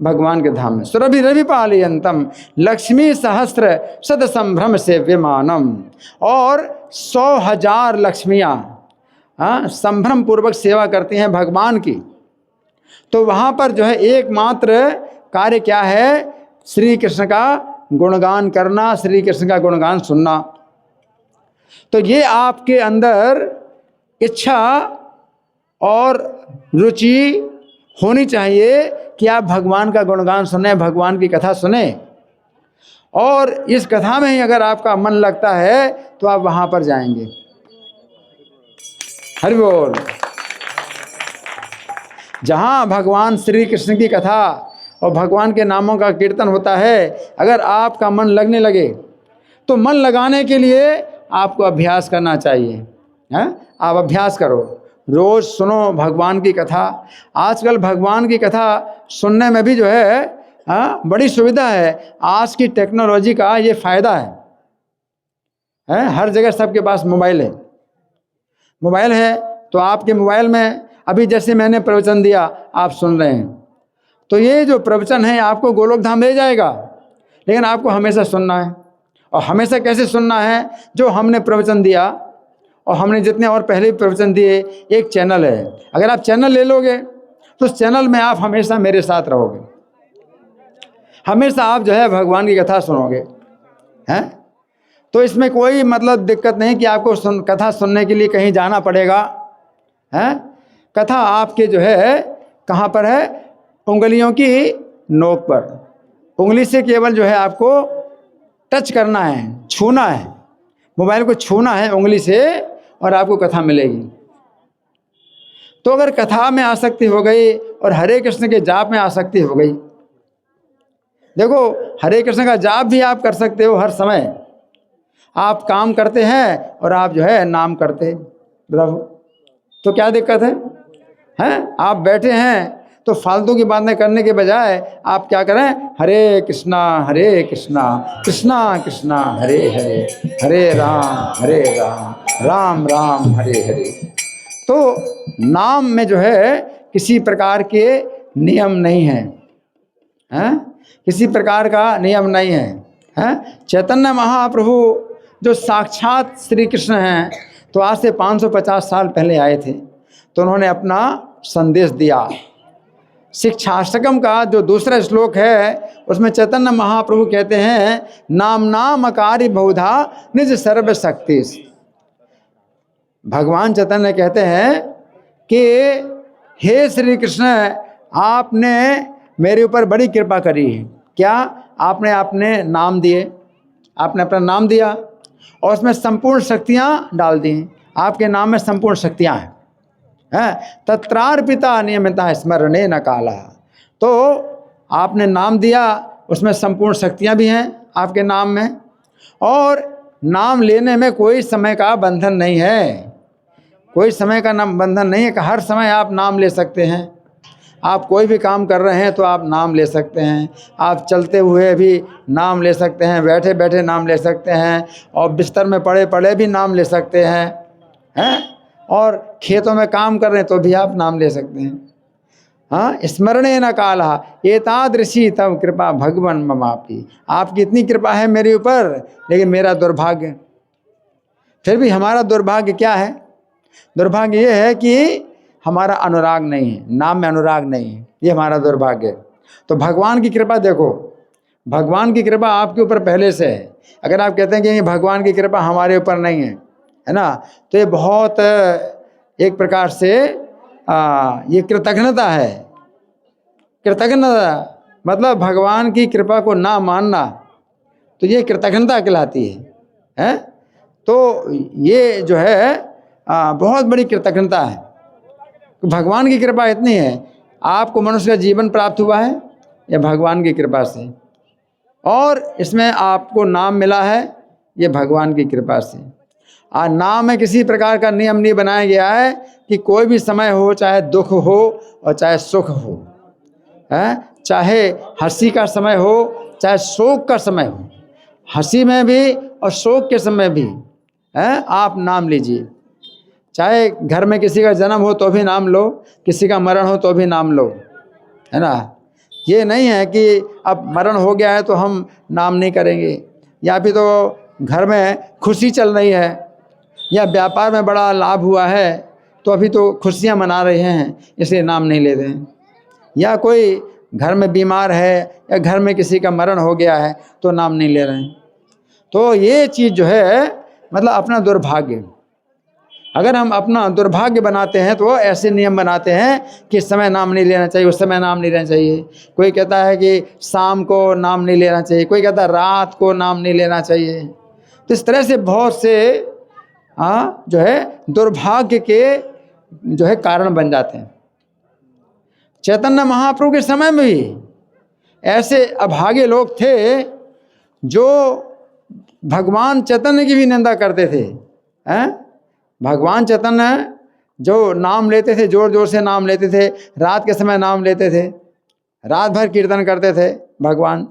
भगवान के धाम में। सुरभि रविपाले अंतम लक्ष्मी सहस्त्र सद संभ्रम से विमानम। और 100,000 लक्ष्मियाँ संभ्रम पूर्वक सेवा करती हैं भगवान की। तो वहाँ पर जो है एकमात्र कार्य क्या है, श्री कृष्ण का गुणगान करना, श्री कृष्ण का गुणगान सुनना। तो ये आपके अंदर इच्छा और रुचि होनी चाहिए कि आप भगवान का गुणगान सुने, भगवान की कथा सुने। और इस कथा में ही अगर आपका मन लगता है तो आप वहाँ पर जाएंगे। हरि बोल। जहाँ भगवान श्री कृष्ण की कथा और भगवान के नामों का कीर्तन होता है, अगर आपका मन लगने लगे तो मन लगाने के लिए आपको अभ्यास करना चाहिए। आप अभ्यास करो, रोज़ सुनो भगवान की कथा। आजकल भगवान की कथा सुनने में भी जो है बड़ी सुविधा है। आज की टेक्नोलॉजी का ये फ़ायदा है, हर जगह सबके पास मोबाइल है। मोबाइल है तो आपके मोबाइल में अभी जैसे मैंने प्रवचन दिया आप सुन रहे हैं, तो ये जो प्रवचन है आपको गोलोक धाम ले जाएगा। लेकिन आपको हमेशा सुनना है। और हमेशा कैसे सुनना है, जो हमने प्रवचन दिया और हमने जितने और पहले भी प्रवचन दिए, एक चैनल है, अगर आप चैनल ले लोगे तो उस चैनल में आप हमेशा मेरे साथ रहोगे, हमेशा आप जो है भगवान की कथा सुनोगे, हैं। तो इसमें कोई मतलब दिक्कत नहीं कि आपको कथा सुनने के लिए कहीं जाना पड़ेगा, हैं। कथा आपके जो है कहाँ पर है, उंगलियों की नोक पर। उंगली से केवल जो है आपको टच करना है, छूना है, मोबाइल को छूना है उंगली से और आपको कथा मिलेगी। तो अगर कथा में आसक्ति हो गई और हरे कृष्ण के जाप में आसक्ति हो गई, देखो हरे कृष्ण का जाप भी आप कर सकते हो हर समय। आप काम करते हैं और आप जो है नाम करते रहो, तो क्या दिक्कत है? हैं? आप बैठे हैं तो फालतू की बातें करने के बजाय आप क्या करें? हरे कृष्णा कृष्णा कृष्णा हरे हरे, हरे राम राम राम हरे हरे। तो नाम में जो है किसी प्रकार के नियम नहीं है, हैं? किसी प्रकार का नियम नहीं है, हैं? चैतन्य महाप्रभु जो साक्षात श्री कृष्ण हैं, तो आज से 550 साल पहले आए थे, तो उन्होंने अपना संदेश दिया। शिक्षाष्टकम का जो दूसरा श्लोक है उसमें चैतन्य महाप्रभु कहते हैं, नाम नामकारी बहुधा निज सर्व शक्ति। भगवान चैतन्य कहते हैं कि हे श्री कृष्ण, आपने मेरे ऊपर बड़ी कृपा करी है। क्या? आपने अपने नाम दिए, आपने अपना नाम दिया और उसमें संपूर्ण शक्तियाँ डाल दी। आपके नाम में संपूर्ण शक्तियाँ हैं, तत्रार्पिता नियमिता स्मरणे न काला। तो आपने नाम दिया, उसमें संपूर्ण शक्तियाँ भी हैं आपके नाम में, और नाम लेने में कोई समय का बंधन नहीं है, कोई समय का बंधन नहीं है कि हर समय आप नाम ले सकते हैं। आप कोई भी काम कर रहे हैं तो आप नाम ले सकते हैं, आप चलते हुए भी नाम ले सकते हैं, बैठे बैठे नाम ले सकते हैं, और बिस्तर में पड़े पड़े भी नाम ले सकते हैं, और खेतों में काम कर रहे हैं तो भी आप नाम ले सकते हैं। हाँ, स्मरणे न काला एतादृशी तब कृपा भगवन ममापि। आपकी इतनी कृपा है मेरे ऊपर, लेकिन मेरा दुर्भाग्य, फिर भी हमारा दुर्भाग्य क्या है? दुर्भाग्य ये है कि हमारा अनुराग नहीं है, नाम में अनुराग नहीं है, ये हमारा दुर्भाग्य है। तो भगवान की कृपा देखो, भगवान की कृपा आपके ऊपर पहले से है। अगर आप कहते हैं कि भगवान की कृपा हमारे ऊपर नहीं है ना, तो ये बहुत एक प्रकार से ये कृतज्ञता है। कृतज्ञता मतलब भगवान की कृपा को ना मानना, तो ये कृतज्ञता कहलाती है? तो ये जो है बहुत बड़ी कृतज्ञता है। तो भगवान की कृपा इतनी है, आपको मनुष्य का जीवन प्राप्त हुआ है ये भगवान की कृपा से, और इसमें आपको नाम मिला है ये भगवान की कृपा से। नाम में किसी प्रकार का नियम नहीं बनाया गया है कि कोई भी समय हो, चाहे दुख हो और चाहे सुख हो, चाहे हंसी का समय हो चाहे शोक का समय हो, हंसी में भी और शोक के समय भी आप नाम लीजिए। चाहे घर में किसी का जन्म हो तो भी नाम लो, किसी का मरण हो तो भी नाम लो, है ना। ये नहीं है कि अब मरण हो गया है तो हम नाम नहीं करेंगे, या फिर तो घर में खुशी चल रही है या व्यापार में बड़ा लाभ हुआ है तो अभी तो खुशियां मना रहे हैं इसलिए नाम नहीं लेते हैं, या कोई घर में बीमार है या घर में किसी का मरण हो गया है तो नाम नहीं ले रहे हैं। तो ये चीज़ जो है मतलब अपना दुर्भाग्य। अगर हम अपना दुर्भाग्य बनाते हैं तो ऐसे नियम बनाते हैं कि इस समय नाम नहीं लेना चाहिए, उस समय नाम नहीं लेना चाहिए। कोई कहता है कि शाम को नाम नहीं लेना चाहिए, कोई कहता है रात को नाम नहीं लेना चाहिए। तो इस तरह से बहुत से जो है दुर्भाग्य के जो है कारण बन जाते हैं। चैतन्य महाप्रभु के समय में भी ऐसे अभागे लोग थे जो भगवान चैतन्य की भी निंदा करते थे। भगवान चैतन्य जो नाम लेते थे, जोर जोर से नाम लेते थे, रात के समय नाम लेते थे, रात भर कीर्तन करते थे भगवान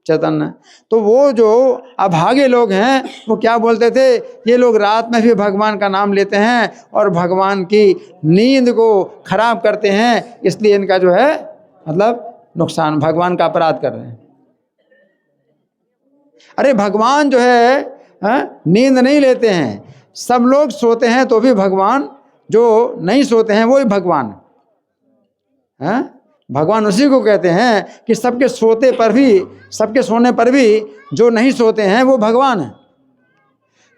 चैतन्य। तो वो जो अभागे लोग हैं वो क्या बोलते थे, ये लोग रात में भी भगवान का नाम लेते हैं और भगवान की नींद को खराब करते हैं, इसलिए इनका जो है मतलब नुकसान, भगवान का अपराध कर रहे हैं। अरे भगवान जो है नींद नहीं लेते हैं, सब लोग सोते हैं तो भी भगवान, जो नहीं सोते हैं वो ही भगवान है। भगवान उसी को कहते हैं कि सबके सोते पर भी, सबके सोने पर भी जो नहीं सोते हैं वो भगवान है।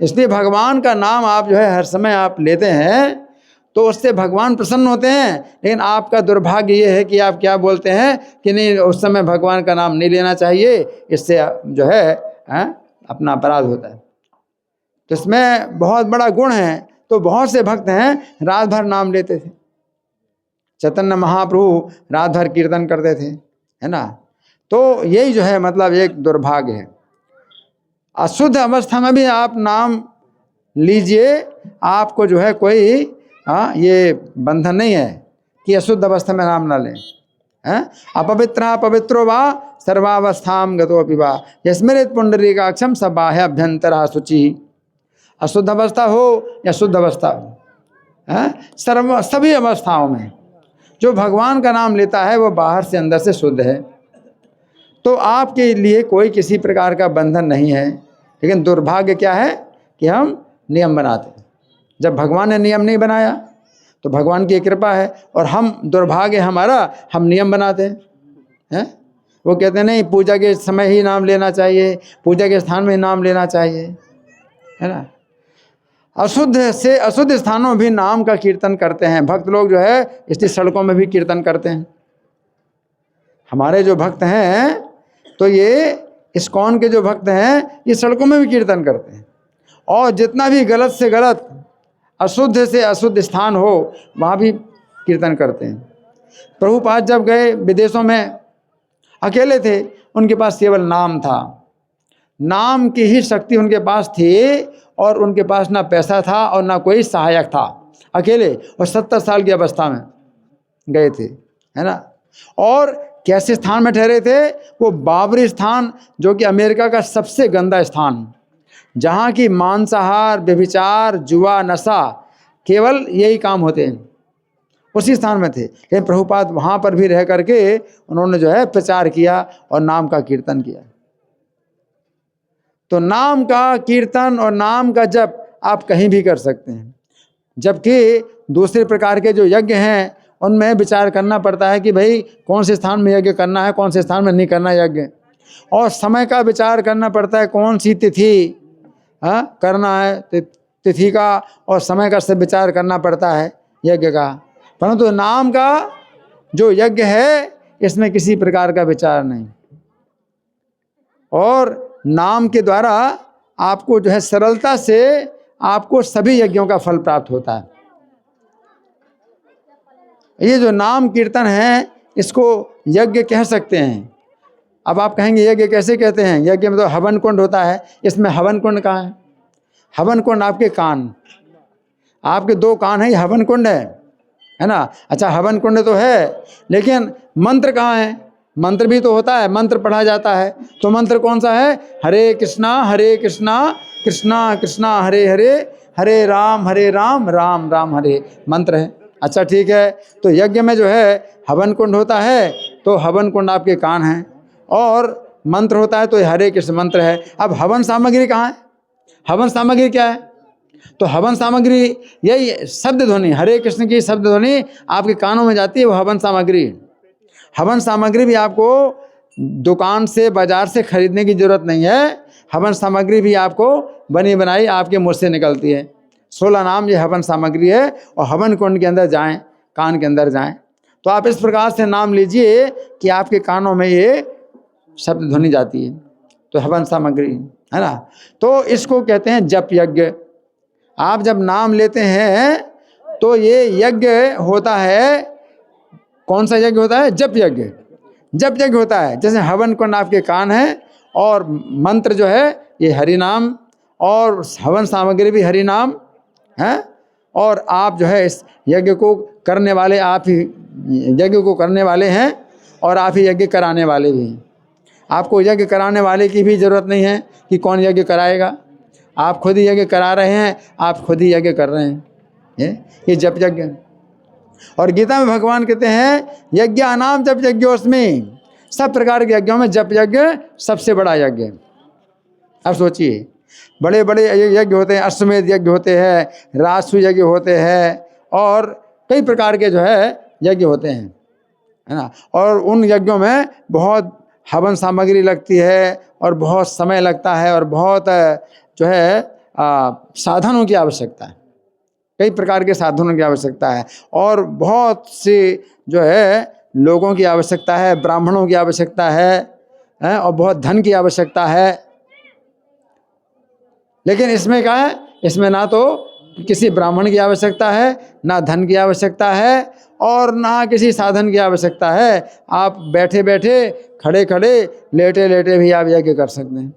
इसलिए भगवान का नाम आप जो है हर समय आप लेते हैं तो उससे भगवान प्रसन्न होते हैं। लेकिन आपका दुर्भाग्य ये है कि आप क्या बोलते हैं कि नहीं, उस समय भगवान का नाम नहीं लेना चाहिए, इससे जो है अपना अपराध होता है। तो इसमें बहुत बड़ा गुण है। तो बहुत से भक्त हैं रात भर नाम लेते थे, चैतन्य महाप्रभु रात भर कीर्तन करते थे, है ना। तो यही जो है मतलब एक दुर्भाग्य है। अशुद्ध अवस्था में भी आप नाम लीजिए, आपको जो है कोई ये बंधन नहीं है कि अशुद्ध अवस्था में नाम ना लें। अपवित्र पवित्रो वा सर्वावस्थाम गतोपि वा यस्मृत पुंडरीकाक्षम सबाह्य अभ्यंतरा शुचि। अशुद्ध अवस्था हो या शुद्ध अवस्था हो, सभी अवस्थाओं में जो भगवान का नाम लेता है वो बाहर से अंदर से शुद्ध है। तो आपके लिए कोई किसी प्रकार का बंधन नहीं है। लेकिन दुर्भाग्य क्या है कि हम नियम बनाते हैं। जब भगवान ने नियम नहीं बनाया तो भगवान की कृपा है, और हम दुर्भाग्य हमारा, हम नियम बनाते हैं। वो कहते हैं नहीं, पूजा के समय ही नाम लेना चाहिए, पूजा के स्थान में नाम लेना चाहिए, है ना। अशुद्ध से अशुद्ध स्थानों में भी नाम का कीर्तन करते हैं भक्त लोग, जो है इसलिए सड़कों में भी कीर्तन करते हैं। हमारे जो भक्त हैं, तो ये इस्कॉन के जो भक्त हैं, ये सड़कों में भी कीर्तन करते हैं, और जितना भी गलत से गलत अशुद्ध से अशुद्ध स्थान हो वहाँ भी कीर्तन करते हैं। प्रभुपाद जब गए विदेशों में, अकेले थे, उनके पास केवल नाम था, नाम की ही शक्ति उनके पास थी, और उनके पास ना पैसा था और ना कोई सहायक था, अकेले, और 70 साल की अवस्था में गए थे, है ना। और कैसे स्थान में ठहरे थे? वो बाबरी स्थान, जो कि अमेरिका का सबसे गंदा स्थान, जहाँ की मांसाहार, व्यभिचार, जुआ, नशा, केवल यही काम होते हैं, उसी स्थान में थे। लेकिन प्रभुपाद वहाँ पर भी रह करके उन्होंने जो है प्रचार किया और नाम का कीर्तन किया। तो नाम का कीर्तन और नाम का जप आप कहीं भी कर सकते हैं, जबकि दूसरे प्रकार के जो यज्ञ हैं उनमें विचार करना पड़ता है कि भाई कौन से स्थान में यज्ञ करना है, कौन से स्थान में नहीं करना यज्ञ, और समय का विचार करना पड़ता है, कौन सी तिथि करना है, तिथि का और समय का सब विचार करना पड़ता है यज्ञ का। परंतु नाम का जो यज्ञ है, इसमें किसी प्रकार का विचार नहीं, और नाम के द्वारा आपको जो है सरलता से आपको सभी यज्ञों का फल प्राप्त होता है। ये जो नाम कीर्तन है, इसको यज्ञ कह सकते हैं। अब आप कहेंगे यज्ञ कैसे कहते हैं? यज्ञ में तो हवन कुंड होता है, इसमें हवन कुंड कहाँ है? हवन कुंड आपके कान, आपके 2 कान है, ये हवन कुंड है ना। अच्छा, हवन कुंड तो है, लेकिन मंत्र कहाँ है? मंत्र भी तो होता है, मंत्र पढ़ा जाता है। तो मंत्र कौन सा है? हरे कृष्णा कृष्णा कृष्णा हरे हरे, हरे राम राम राम हरे, मंत्र है। अच्छा ठीक है, तो यज्ञ में जो है हवन कुंड होता है, तो हवन कुंड आपके कान हैं, और मंत्र होता है तो हरे कृष्ण मंत्र है। अब हवन सामग्री कहाँ है? हवन सामग्री क्या है? तो हवन सामग्री यही शब्द ध्वनि, हरे कृष्ण की शब्द ध्वनि आपके कानों में जाती है, वो हवन सामग्री। हवन सामग्री भी आपको दुकान से, बाजार से खरीदने की जरूरत नहीं है। हवन सामग्री भी आपको बनी बनाई आपके मुंह से निकलती है। 16 नाम ये हवन सामग्री है, और हवन कुंड के अंदर जाएं, कान के अंदर जाएं, तो आप इस प्रकार से नाम लीजिए कि आपके कानों में ये शब्द ध्वनि जाती है, तो हवन सामग्री, है ना। तो इसको कहते हैं जप यज्ञ। आप जब नाम लेते हैं तो ये यज्ञ होता है। कौन सा यज्ञ होता है? जप यज्ञ। जप यज्ञ होता है, जैसे हवन कुंड आपके कान है, और मंत्र जो है ये हरि नाम, और हवन सामग्री भी हरि नाम है, और आप जो है इस यज्ञ को करने वाले, आप ही यज्ञ को करने वाले हैं, और आप ही यज्ञ कराने वाले भी हैं। आपको यज्ञ कराने वाले की भी ज़रूरत नहीं है कि कौन यज्ञ कराएगा, आप खुद ही यज्ञ करा रहे हैं, आप खुद ही यज्ञ कर रहे हैं। ये जप यज्ञ। और गीता में भगवान कहते हैं यज्ञ अनाम जप यज्ञोस्मि, सब प्रकार के यज्ञों में जप यज्ञ सबसे बड़ा यज्ञ है। अब सोचिए, बड़े बड़े यज्ञ होते हैं, अश्वमेध यज्ञ होते हैं, राजसूय यज्ञ होते हैं, और कई प्रकार के जो है यज्ञ होते हैं, है ना। और उन यज्ञों में बहुत हवन सामग्री लगती है, और बहुत समय लगता है, और बहुत जो है साधनों की आवश्यकता है। कई प्रकार के साधनों की आवश्यकता है और बहुत से जो है लोगों की आवश्यकता है, ब्राह्मणों की आवश्यकता है और बहुत धन की आवश्यकता है। लेकिन इसमें क्या है, इसमें ना तो किसी ब्राह्मण की आवश्यकता है, ना धन की आवश्यकता है और ना किसी साधन की आवश्यकता है। आप बैठे बैठे, खड़े खड़े, लेटे लेटे भी आप यज्ञ कर सकते हैं।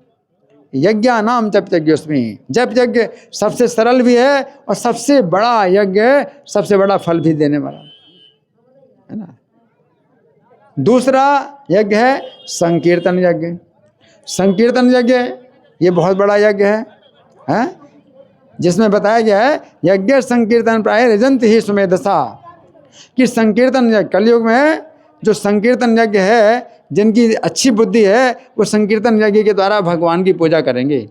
यज्ञ नाम जप यज्ञ, उसमें जप यज्ञ सबसे सरल भी है और सबसे बड़ा यज्ञ है, सबसे बड़ा फल भी देने वाला है ना। दूसरा यज्ञ है संकीर्तन यज्ञ। संकीर्तन यज्ञ ये बहुत बड़ा यज्ञ है जिसमें बताया गया है यज्ञ संकीर्तन प्राय रजंत ही सुमेधसा, कि संकीर्तन यज्ञ कलयुग में जो संकीर्तन यज्ञ है, जिनकी अच्छी बुद्धि है वो संकीर्तन यज्ञ के द्वारा भगवान की पूजा करेंगे।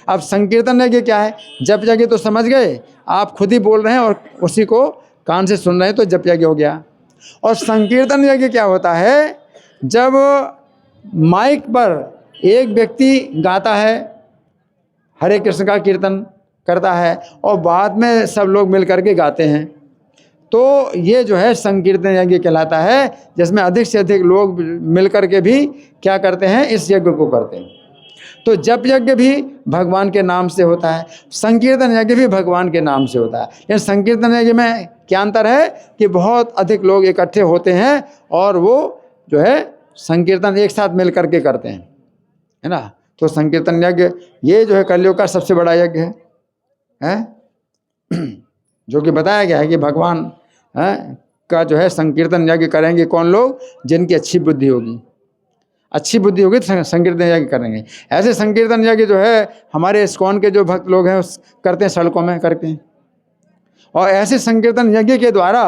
अब संकीर्तन यज्ञ क्या है? जप यज्ञ तो समझ गए, आप खुद ही बोल रहे हैं और उसी को कान से सुन रहे हैं तो जप यज्ञ हो गया। और संकीर्तन यज्ञ क्या होता है? जब माइक पर एक व्यक्ति गाता है, हरे कृष्ण का कीर्तन करता है और बाद में सब लोग मिल करके गाते हैं, तो ये जो है संकीर्तन यज्ञ कहलाता है, जिसमें अधिक से अधिक लोग मिल करके भी क्या करते हैं, इस यज्ञ को करते हैं। तो जप यज्ञ भी भगवान के नाम से होता है, संकीर्तन यज्ञ भी भगवान के नाम से होता है। लेकिन संकीर्तन यज्ञ में क्या अंतर है कि बहुत अधिक लोग इकट्ठे होते हैं और वो जो है संकीर्तन एक साथ मिल करके करते हैं, है ना। तो संकीर्तन यज्ञ ये जो है कलयुग का सबसे बड़ा यज्ञ है जो कि बताया गया है कि भगवान का जो है संकीर्तन यज्ञ करेंगे कौन लोग? जिनकी अच्छी बुद्धि होगी, अच्छी बुद्धि होगी तो संकीर्तन यज्ञ करेंगे। ऐसे संकीर्तन यज्ञ जो है हमारे इस्कॉन के जो भक्त लोग हैं करते हैं, सड़कों में करते हैं। और ऐसे संकीर्तन यज्ञ के द्वारा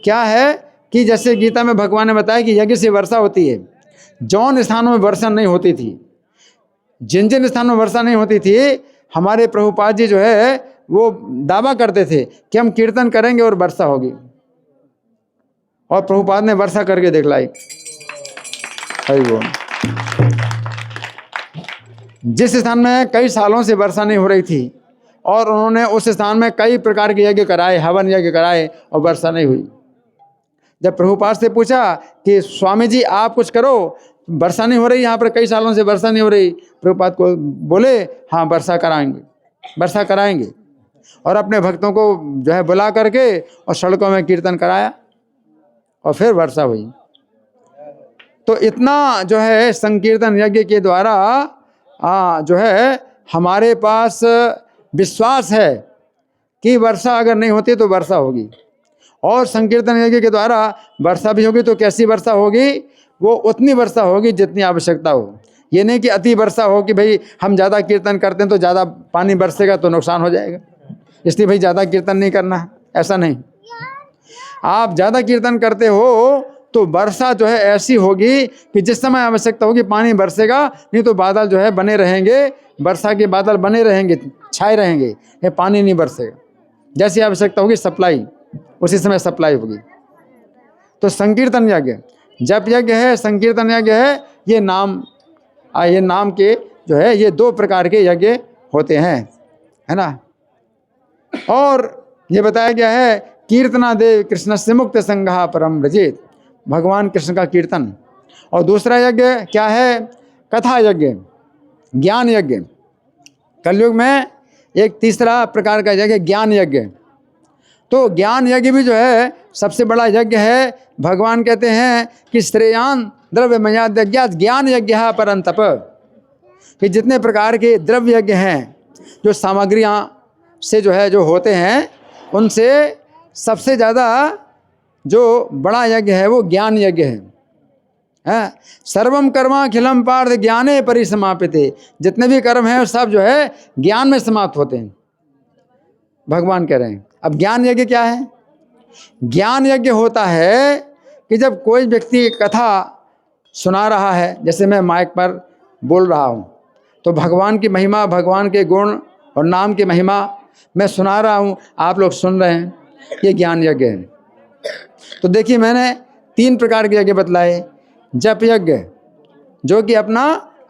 क्या है कि जैसे गीता में भगवान ने बताया कि यज्ञ से वर्षा होती है। जौन स्थानों में वर्षा नहीं होती थी, जिन जिन स्थानों में वर्षा नहीं होती थी, हमारे प्रभुपाद जी जो है वो दावा करते थे कि हम कीर्तन करेंगे और वर्षा होगी, और प्रभुपाद ने वर्षा करके दिखलाई। जिस स्थान में कई सालों से वर्षा नहीं हो रही थी और उन्होंने उस स्थान में कई प्रकार के यज्ञ कराए, हवन यज्ञ कराए और वर्षा नहीं हुई। जब प्रभुपाद से पूछा कि स्वामी जी आप कुछ करो, वर्षा नहीं हो रही, यहाँ पर कई सालों से वर्षा नहीं हो रही, प्रभुपाद को बोले हाँ वर्षा कराएंगे, वर्षा कराएंगे। और अपने भक्तों को जो है बुला करके और सड़कों में कीर्तन कराया और फिर वर्षा हुई। तो इतना जो है संकीर्तन यज्ञ के द्वारा जो है हमारे पास विश्वास है कि वर्षा अगर नहीं होती तो वर्षा होगी, और संकीर्तन यज्ञ के द्वारा वर्षा भी होगी। तो कैसी वर्षा होगी? वो उतनी वर्षा होगी जितनी आवश्यकता हो। ये नहीं कि अति वर्षा हो कि भाई हम ज़्यादा कीर्तन करते हैं तो ज़्यादा पानी बरसेगा तो नुकसान हो जाएगा, इसलिए भाई ज़्यादा कीर्तन नहीं करना है, ऐसा नहीं। आप ज़्यादा कीर्तन करते हो तो वर्षा जो है ऐसी होगी कि जिस समय आवश्यकता होगी पानी बरसेगा, नहीं तो बादल जो है बने रहेंगे, वर्षा के बादल बने रहेंगे, छाए रहेंगे, ये पानी नहीं बरसेगा। जैसी आवश्यकता होगी सप्लाई, उसी समय सप्लाई होगी। तो संकीर्तन यज्ञ जप यज्ञ है, संकीर्तन यज्ञ है, ये नाम के जो है ये दो प्रकार के यज्ञ होते हैं, है ना। और ये बताया गया है कीर्तना देव कृष्ण से मुक्त संघा परम व्रजेत, भगवान कृष्ण का कीर्तन। और दूसरा यज्ञ क्या है? कथा यज्ञ, ज्ञान यज्ञ। कलयुग में एक तीसरा प्रकार का यज्ञ ज्ञान यज्ञ। तो ज्ञान यज्ञ भी जो है सबसे बड़ा यज्ञ है। भगवान कहते हैं कि श्रेयान द्रव्य मयाज्ञात ज्ञान यज्ञ परंतप, कि जितने प्रकार के द्रव्य यज्ञ हैं, जो सामग्रियाँ से जो होते हैं, उनसे सबसे ज़्यादा जो बड़ा यज्ञ है वो ज्ञान यज्ञ है। सर्वम कर्माखिलम पार्थ ज्ञाने परिसमापिते, जितने भी कर्म हैं सब जो है ज्ञान में समाप्त होते हैं, भगवान कह रहे हैं। अब ज्ञान यज्ञ क्या है? ज्ञान यज्ञ होता है कि जब कोई व्यक्ति कथा सुना रहा है, जैसे मैं माइक पर बोल रहा हूँ, तो भगवान की महिमा, भगवान के गुण और नाम की महिमा मैं सुना रहा हूँ, आप लोग सुन रहे हैं, ये ज्ञान यज्ञ है। तो देखिए मैंने 3 प्रकार के यज्ञ बतलाए। जप यज्ञ जो कि अपना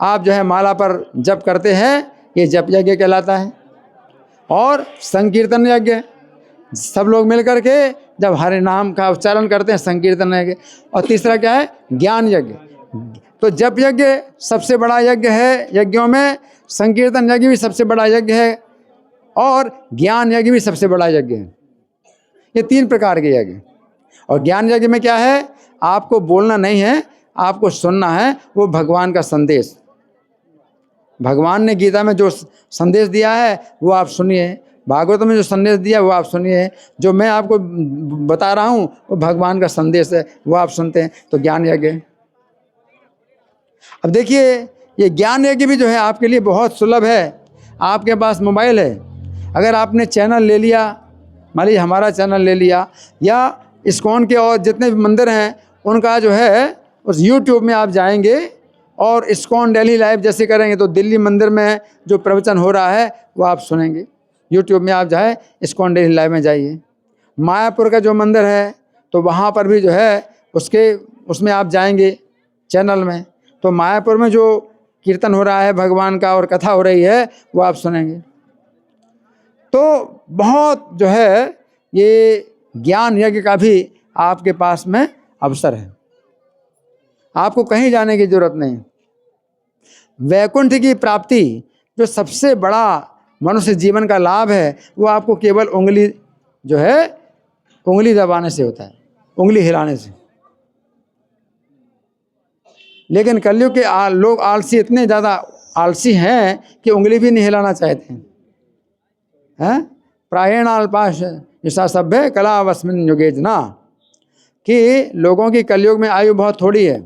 आप जो है माला पर जप करते हैं, ये जप यज्ञ कहलाता है। और संकीर्तन यज्ञ सब लोग मिल करके जब हरे नाम का उच्चारण करते हैं, संकीर्तन है। और तीसरा क्या है? ज्ञान यज्ञ। तो जप यज्ञ सबसे बड़ा यज्ञ है यज्ञों में, संकीर्तन यज्ञ भी सबसे बड़ा यज्ञ है, और ज्ञान यज्ञ भी सबसे बड़ा यज्ञ है। ये 3 प्रकार के यज्ञ। और ज्ञान यज्ञ में क्या है? आपको बोलना नहीं है, आपको सुनना है, वो भगवान का संदेश। भगवान ने गीता में जो संदेश दिया है वो आप सुनिए, भागवत में जो संदेश दिया वो आप सुनिए, जो मैं आपको बता रहा हूँ वो भगवान का संदेश है, वो आप सुनते हैं। तो ज्ञान यज्ञ। अब देखिए, ये ज्ञान यज्ञ भी जो है आपके लिए बहुत सुलभ है। आपके पास मोबाइल है, अगर आपने चैनल ले लिया, मान लीजिए हमारा चैनल ले लिया, या इस्कॉन के और जितने भी मंदिर हैं उनका जो है उस यूट्यूब में आप जाएंगे और इस्कॉन डेली लाइव जैसे करेंगे तो दिल्ली मंदिर में जो प्रवचन हो रहा है वो आप सुनेंगे। यूट्यूब में आप जाए इस्कॉन डेली लाइव में जाइए। मायापुर का जो मंदिर है तो वहाँ पर भी जो है उसमें आप जाएंगे चैनल में, तो मायापुर में जो कीर्तन हो रहा है भगवान का और कथा हो रही है वो आप सुनेंगे। तो बहुत जो है ये ज्ञान यज्ञ का भी आपके पास में अवसर है, आपको कहीं जाने की जरूरत नहीं। वैकुंठ की प्राप्ति जो सबसे बड़ा मनुष्य जीवन का लाभ है वो आपको केवल उंगली दबाने से होता है, उंगली हिलाने से। लेकिन कलयुग के लोग आलसी, इतने ज़्यादा आलसी हैं कि उंगली भी नहीं हिलाना चाहते हैं। प्रायण अल्पाश ईसा सभ्य कला वस्मिन युगे जना, कि लोगों की कलयुग में आयु बहुत थोड़ी है,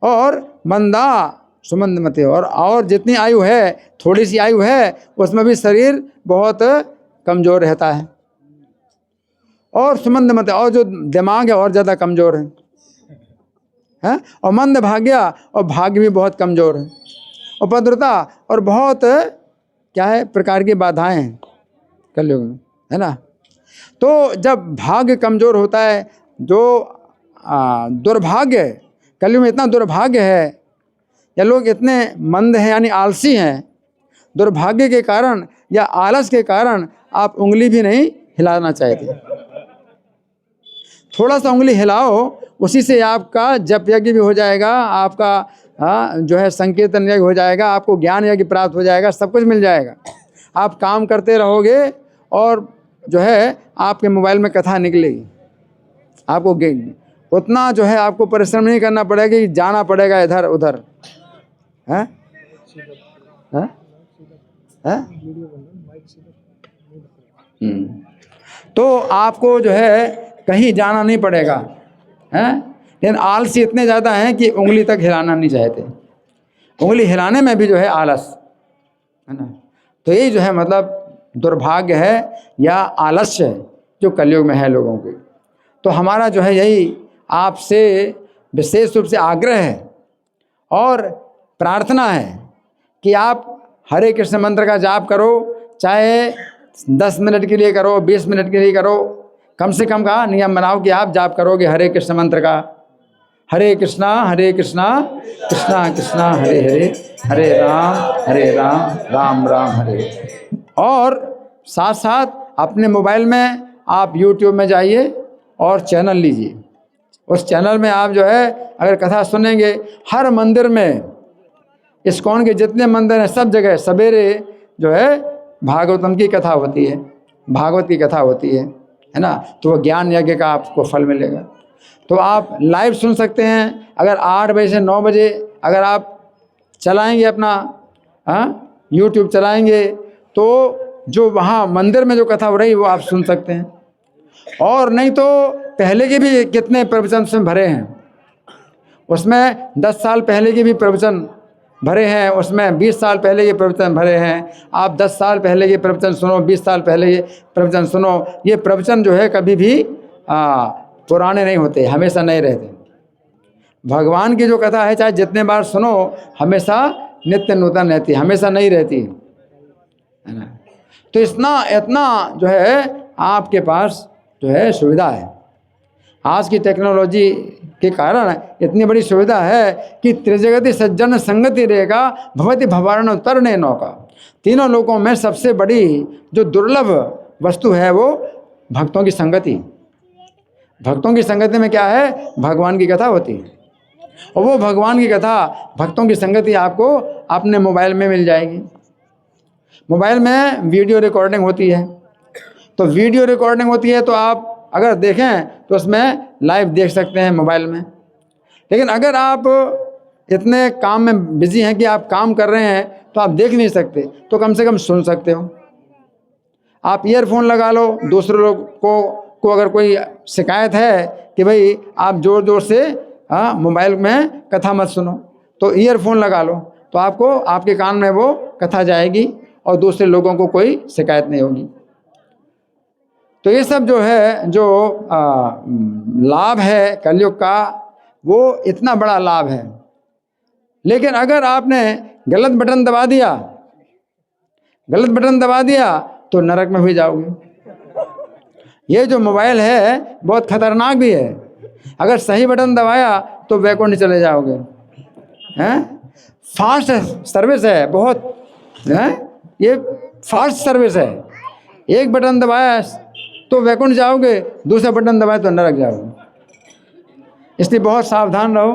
और मंदा सुमंदमते, और जितनी आयु है, थोड़ी सी आयु है, उसमें भी शरीर बहुत कमज़ोर रहता है, और सुमंदमते, और जो दिमाग है और ज़्यादा कमज़ोर है, और मंद भाग्या, और भाग्य भी बहुत कमज़ोर है, और भद्रता, और बहुत क्या है प्रकार की बाधाएं हैं कलयुग में, है ना। तो जब भाग्य कमज़ोर होता है, जो दुर्भाग्य, कलयुग में इतना दुर्भाग्य है, या लोग इतने मंद हैं यानी आलसी हैं, दुर्भाग्य के कारण या आलस के कारण आप उंगली भी नहीं हिलाना चाहते। थोड़ा सा उंगली हिलाओ, उसी से आपका जप यज्ञ भी हो जाएगा, आपका जो है संकीर्तन यज्ञ हो जाएगा, आपको ज्ञान यज्ञ प्राप्त हो जाएगा, सब कुछ मिल जाएगा। आप काम करते रहोगे और जो है आपके मोबाइल में कथा निकलेगी, आपको उतना जो है आपको परिश्रम नहीं करना पड़ेगा कि जाना पड़ेगा इधर उधर, हैं हैं हैं। तो आपको जो है कहीं जाना नहीं पड़ेगा, हैं। लेकिन आलसी इतने ज़्यादा हैं कि उंगली तक हिलाना नहीं चाहते, उंगली हिलाने में भी जो है आलस, है ना। तो यही जो है मतलब दुर्भाग्य है या आलस्य जो कलयुग में है लोगों के। तो हमारा जो है यही आपसे विशेष रूप से आग्रह है और प्रार्थना है कि आप हरे कृष्ण मंत्र का जाप करो, चाहे 10 मिनट के लिए करो, 20 मिनट के लिए करो, कम से कम का नियम बनाओ कि आप जाप करोगे हरे कृष्ण मंत्र का। हरे कृष्णा कृष्णा कृष्णा हरे हरे, हरे राम राम राम हरे। और साथ साथ अपने मोबाइल में आप यूट्यूब में जाइए और चैनल लीजिए, उस चैनल में आप जो है अगर कथा सुनेंगे, हर मंदिर में, इस्कॉन के जितने मंदिर हैं सब जगह सवेरे जो है भागवतम की कथा होती है, भागवत की कथा होती है ना। तो वो ज्ञान यज्ञ का आपको फल मिलेगा। तो आप लाइव सुन सकते हैं, अगर 8 बजे से 9 बजे अगर आप चलाएंगे अपना यूट्यूब चलाएंगे तो जो वहाँ मंदिर में जो कथा हो रही वो आप सुन सकते हैं। और नहीं तो पहले के भी कितने प्रवचन उसमें भरे हैं, उसमें 10 साल पहले के भी प्रवचन भरे हैं, उसमें 20 साल पहले के प्रवचन भरे हैं। आप 10 साल पहले के प्रवचन सुनो, 20 साल पहले के प्रवचन सुनो। ये प्रवचन जो है कभी भी पुराने नहीं होते, हमेशा नए रहते। भगवान की जो कथा है चाहे जितने बार सुनो हमेशा नित्य नूतन रहती है, हमेशा नई रहती है ना। तो इतना जो है आपके पास जो है सुविधा है, आज की टेक्नोलॉजी के कारण इतनी बड़ी सुविधा है कि त्रिजगति सज्जन संगति रेखा भवति भवारण तरणे नौका। तीनों लोकों में सबसे बड़ी जो दुर्लभ वस्तु है वो भक्तों की संगति। भक्तों की संगति में क्या है, भगवान की कथा होती है, और वो भगवान की कथा, भक्तों की संगति आपको अपने मोबाइल में मिल जाएगी। मोबाइल में वीडियो रिकॉर्डिंग होती है, तो वीडियो रिकॉर्डिंग होती है तो आप अगर देखें तो उसमें लाइव देख सकते हैं मोबाइल में। लेकिन अगर आप इतने काम में बिजी हैं कि आप काम कर रहे हैं तो आप देख नहीं सकते, तो कम से कम सुन सकते हो। आप ईयरफोन लगा लो, दूसरे लोग को अगर कोई शिकायत है कि भाई आप ज़ोर ज़ोर से मोबाइल में कथा मत सुनो, तो ईयरफोन लगा लो, तो आपको आपके कान में वो कथा जाएगी और दूसरे लोगों को कोई शिकायत नहीं होगी। तो ये सब जो है, जो लाभ है कलयुग का, वो इतना बड़ा लाभ है। लेकिन अगर आपने गलत बटन दबा दिया तो नरक में भी जाओगे। ये जो मोबाइल है बहुत खतरनाक भी है। अगर सही बटन दबाया तो वैकुंठ चले जाओगे। हैं, फास्ट सर्विस है बहुत, हैं, ये फास्ट सर्विस है। एक बटन दबाया तो वैकुंठ जाओगे, दूसरा बटन दबाया तो नरक जाओगे। इसलिए बहुत सावधान रहो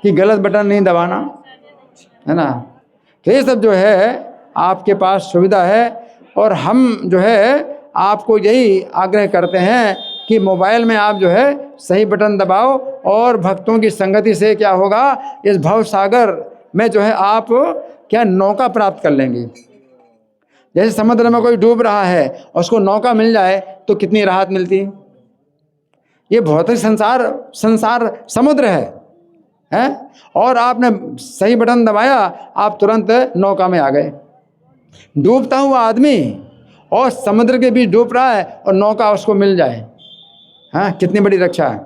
कि गलत बटन नहीं दबाना, है ना। तो ये सब जो है आपके पास सुविधा है, और हम जो है आपको यही आग्रह करते हैं कि मोबाइल में आप जो है सही बटन दबाओ, और भक्तों की संगति से क्या होगा, इस भव सागर में जो है आप क्या नौका प्राप्त कर लेंगे। जैसे समुद्र में कोई डूब रहा है और उसको नौका मिल जाए तो कितनी राहत मिलती है। ये भौतिक संसार समुद्र है, और आपने सही बटन दबाया, आप तुरंत नौका में आ गए। डूबता हुआ आदमी और समुद्र के बीच डूब रहा है और नौका उसको मिल जाए, हाँ, कितनी बड़ी रक्षा है।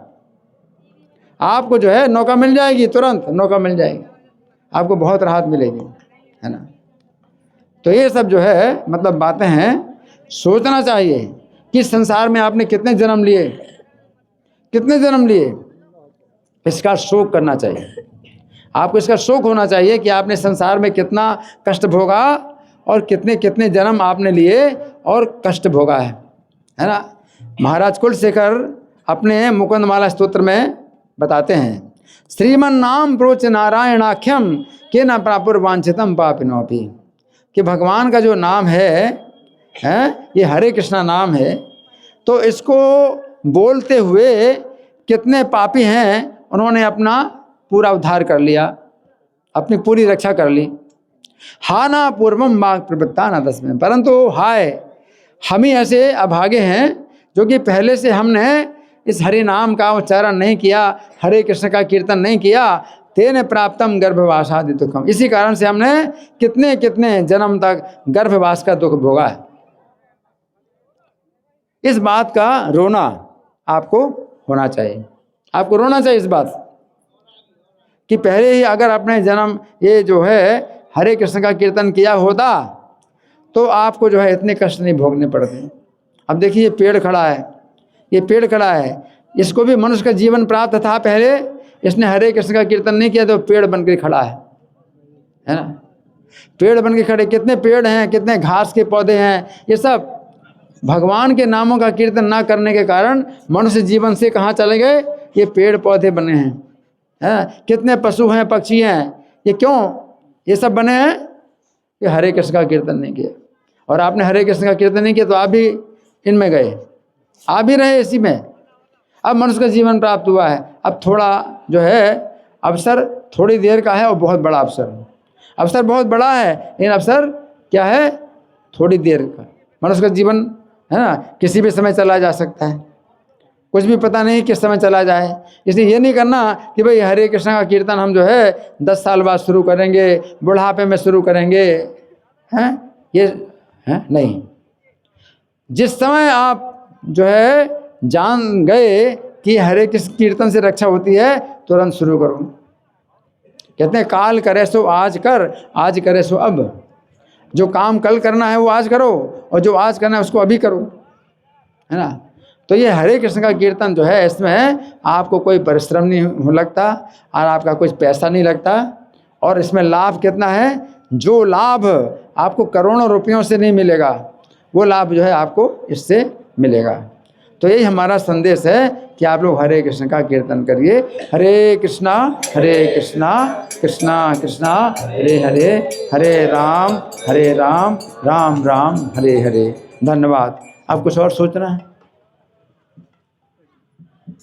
आपको जो है नौका मिल जाएगी, तुरंत नौका मिल जाएगी, आपको बहुत राहत मिलेगी, है ना। तो ये सब जो है मतलब बातें हैं, सोचना चाहिए कि संसार में आपने कितने जन्म लिए, इसका शोक करना चाहिए। आपको इसका शोक होना चाहिए कि आपने संसार में कितना कष्ट भोगा और कितने कितने जन्म आपने लिए और कष्ट भोगा है ना। महाराज कुलशेखर अपने मुकुंदमाला स्तोत्र में बताते हैं, श्रीमन नाम प्रोच नारायणाख्यम के न प्रापुर वांछितम पापिनोपि, कि भगवान का जो नाम है ये हरे कृष्णा नाम है, तो इसको बोलते हुए कितने पापी हैं उन्होंने अपना पूरा उद्धार कर लिया, अपनी पूरी रक्षा कर ली। हाना पूर्वम माग प्रवृत्ता न तस्में, परंतु हाय हम ही ऐसे अभागे हैं जो कि पहले से हमने इस हरि नाम का उच्चारण नहीं किया, हरे कृष्ण का कीर्तन नहीं किया, तेने प्राप्तम गर्भवासादि दुखम, इसी कारण से हमने कितने कितने जन्म तक गर्भवास का दुख भोगा है। इस बात का रोना आपको होना चाहिए, आपको रोना चाहिए इस बात कि पहले ही अगर अपने जन्म ये जो है हरे कृष्ण का कीर्तन किया होता तो आपको जो है इतने कष्ट नहीं भोगने पड़ते। अब देखिए ये पेड़ खड़ा है, इसको भी मनुष्य का जीवन प्राप्त था पहले, इसने हरे कृष्ण का कीर्तन नहीं किया तो पेड़ बन के खड़ा है ना। पेड़ बन के खड़े, कितने पेड़ हैं, कितने घास के पौधे हैं, ये सब भगवान के नामों का कीर्तन ना करने के कारण मनुष्य जीवन से कहाँ चले गए, ये पेड़ पौधे बने हैं, कितने पशु हैं, पक्षी हैं, ये क्यों ये सब बने हैं, ये हरे कृष्ण का कीर्तन नहीं किया। और आपने हरे कृष्ण का कीर्तन नहीं किया तो आप भी इनमें गए, आप भी रहे इसी में। अब मनुष्य का जीवन प्राप्त हुआ है, अब थोड़ा जो है अवसर थोड़ी देर का है और बहुत बड़ा अवसर बहुत बड़ा है, लेकिन अवसर क्या है, थोड़ी देर का। मनुष्य का जीवन है ना, किसी भी समय चला जा सकता है, कुछ भी पता नहीं किस समय चला जाए। इसलिए ये नहीं करना कि भाई हरे कृष्ण का कीर्तन हम जो है 10 साल बाद शुरू करेंगे, बुढ़ापे में शुरू करेंगे, हैं, ये है नहीं। जिस समय आप जो है जान गए कि हरे कृष्ण कीर्तन से रक्षा होती है, तुरंत शुरू करो। कहते हैं काल करे सो आज कर, आज करे सो अब। जो काम कल करना है वो आज करो, और जो आज करना है उसको अभी करो, है ना। तो ये हरे कृष्ण का कीर्तन जो है, इसमें आपको कोई परिश्रम नहीं लगता और आपका कुछ पैसा नहीं लगता, और इसमें लाभ कितना है, जो लाभ आपको करोड़ों रुपयों से नहीं मिलेगा, वो लाभ जो है आपको इससे मिलेगा। तो यही हमारा संदेश है कि आप लोग हरे कृष्ण का कीर्तन करिए। हरे कृष्णा कृष्णा कृष्णा हरे हरे, हरे राम राम राम हरे हरे। धन्यवाद। आप कुछ और सोचना है?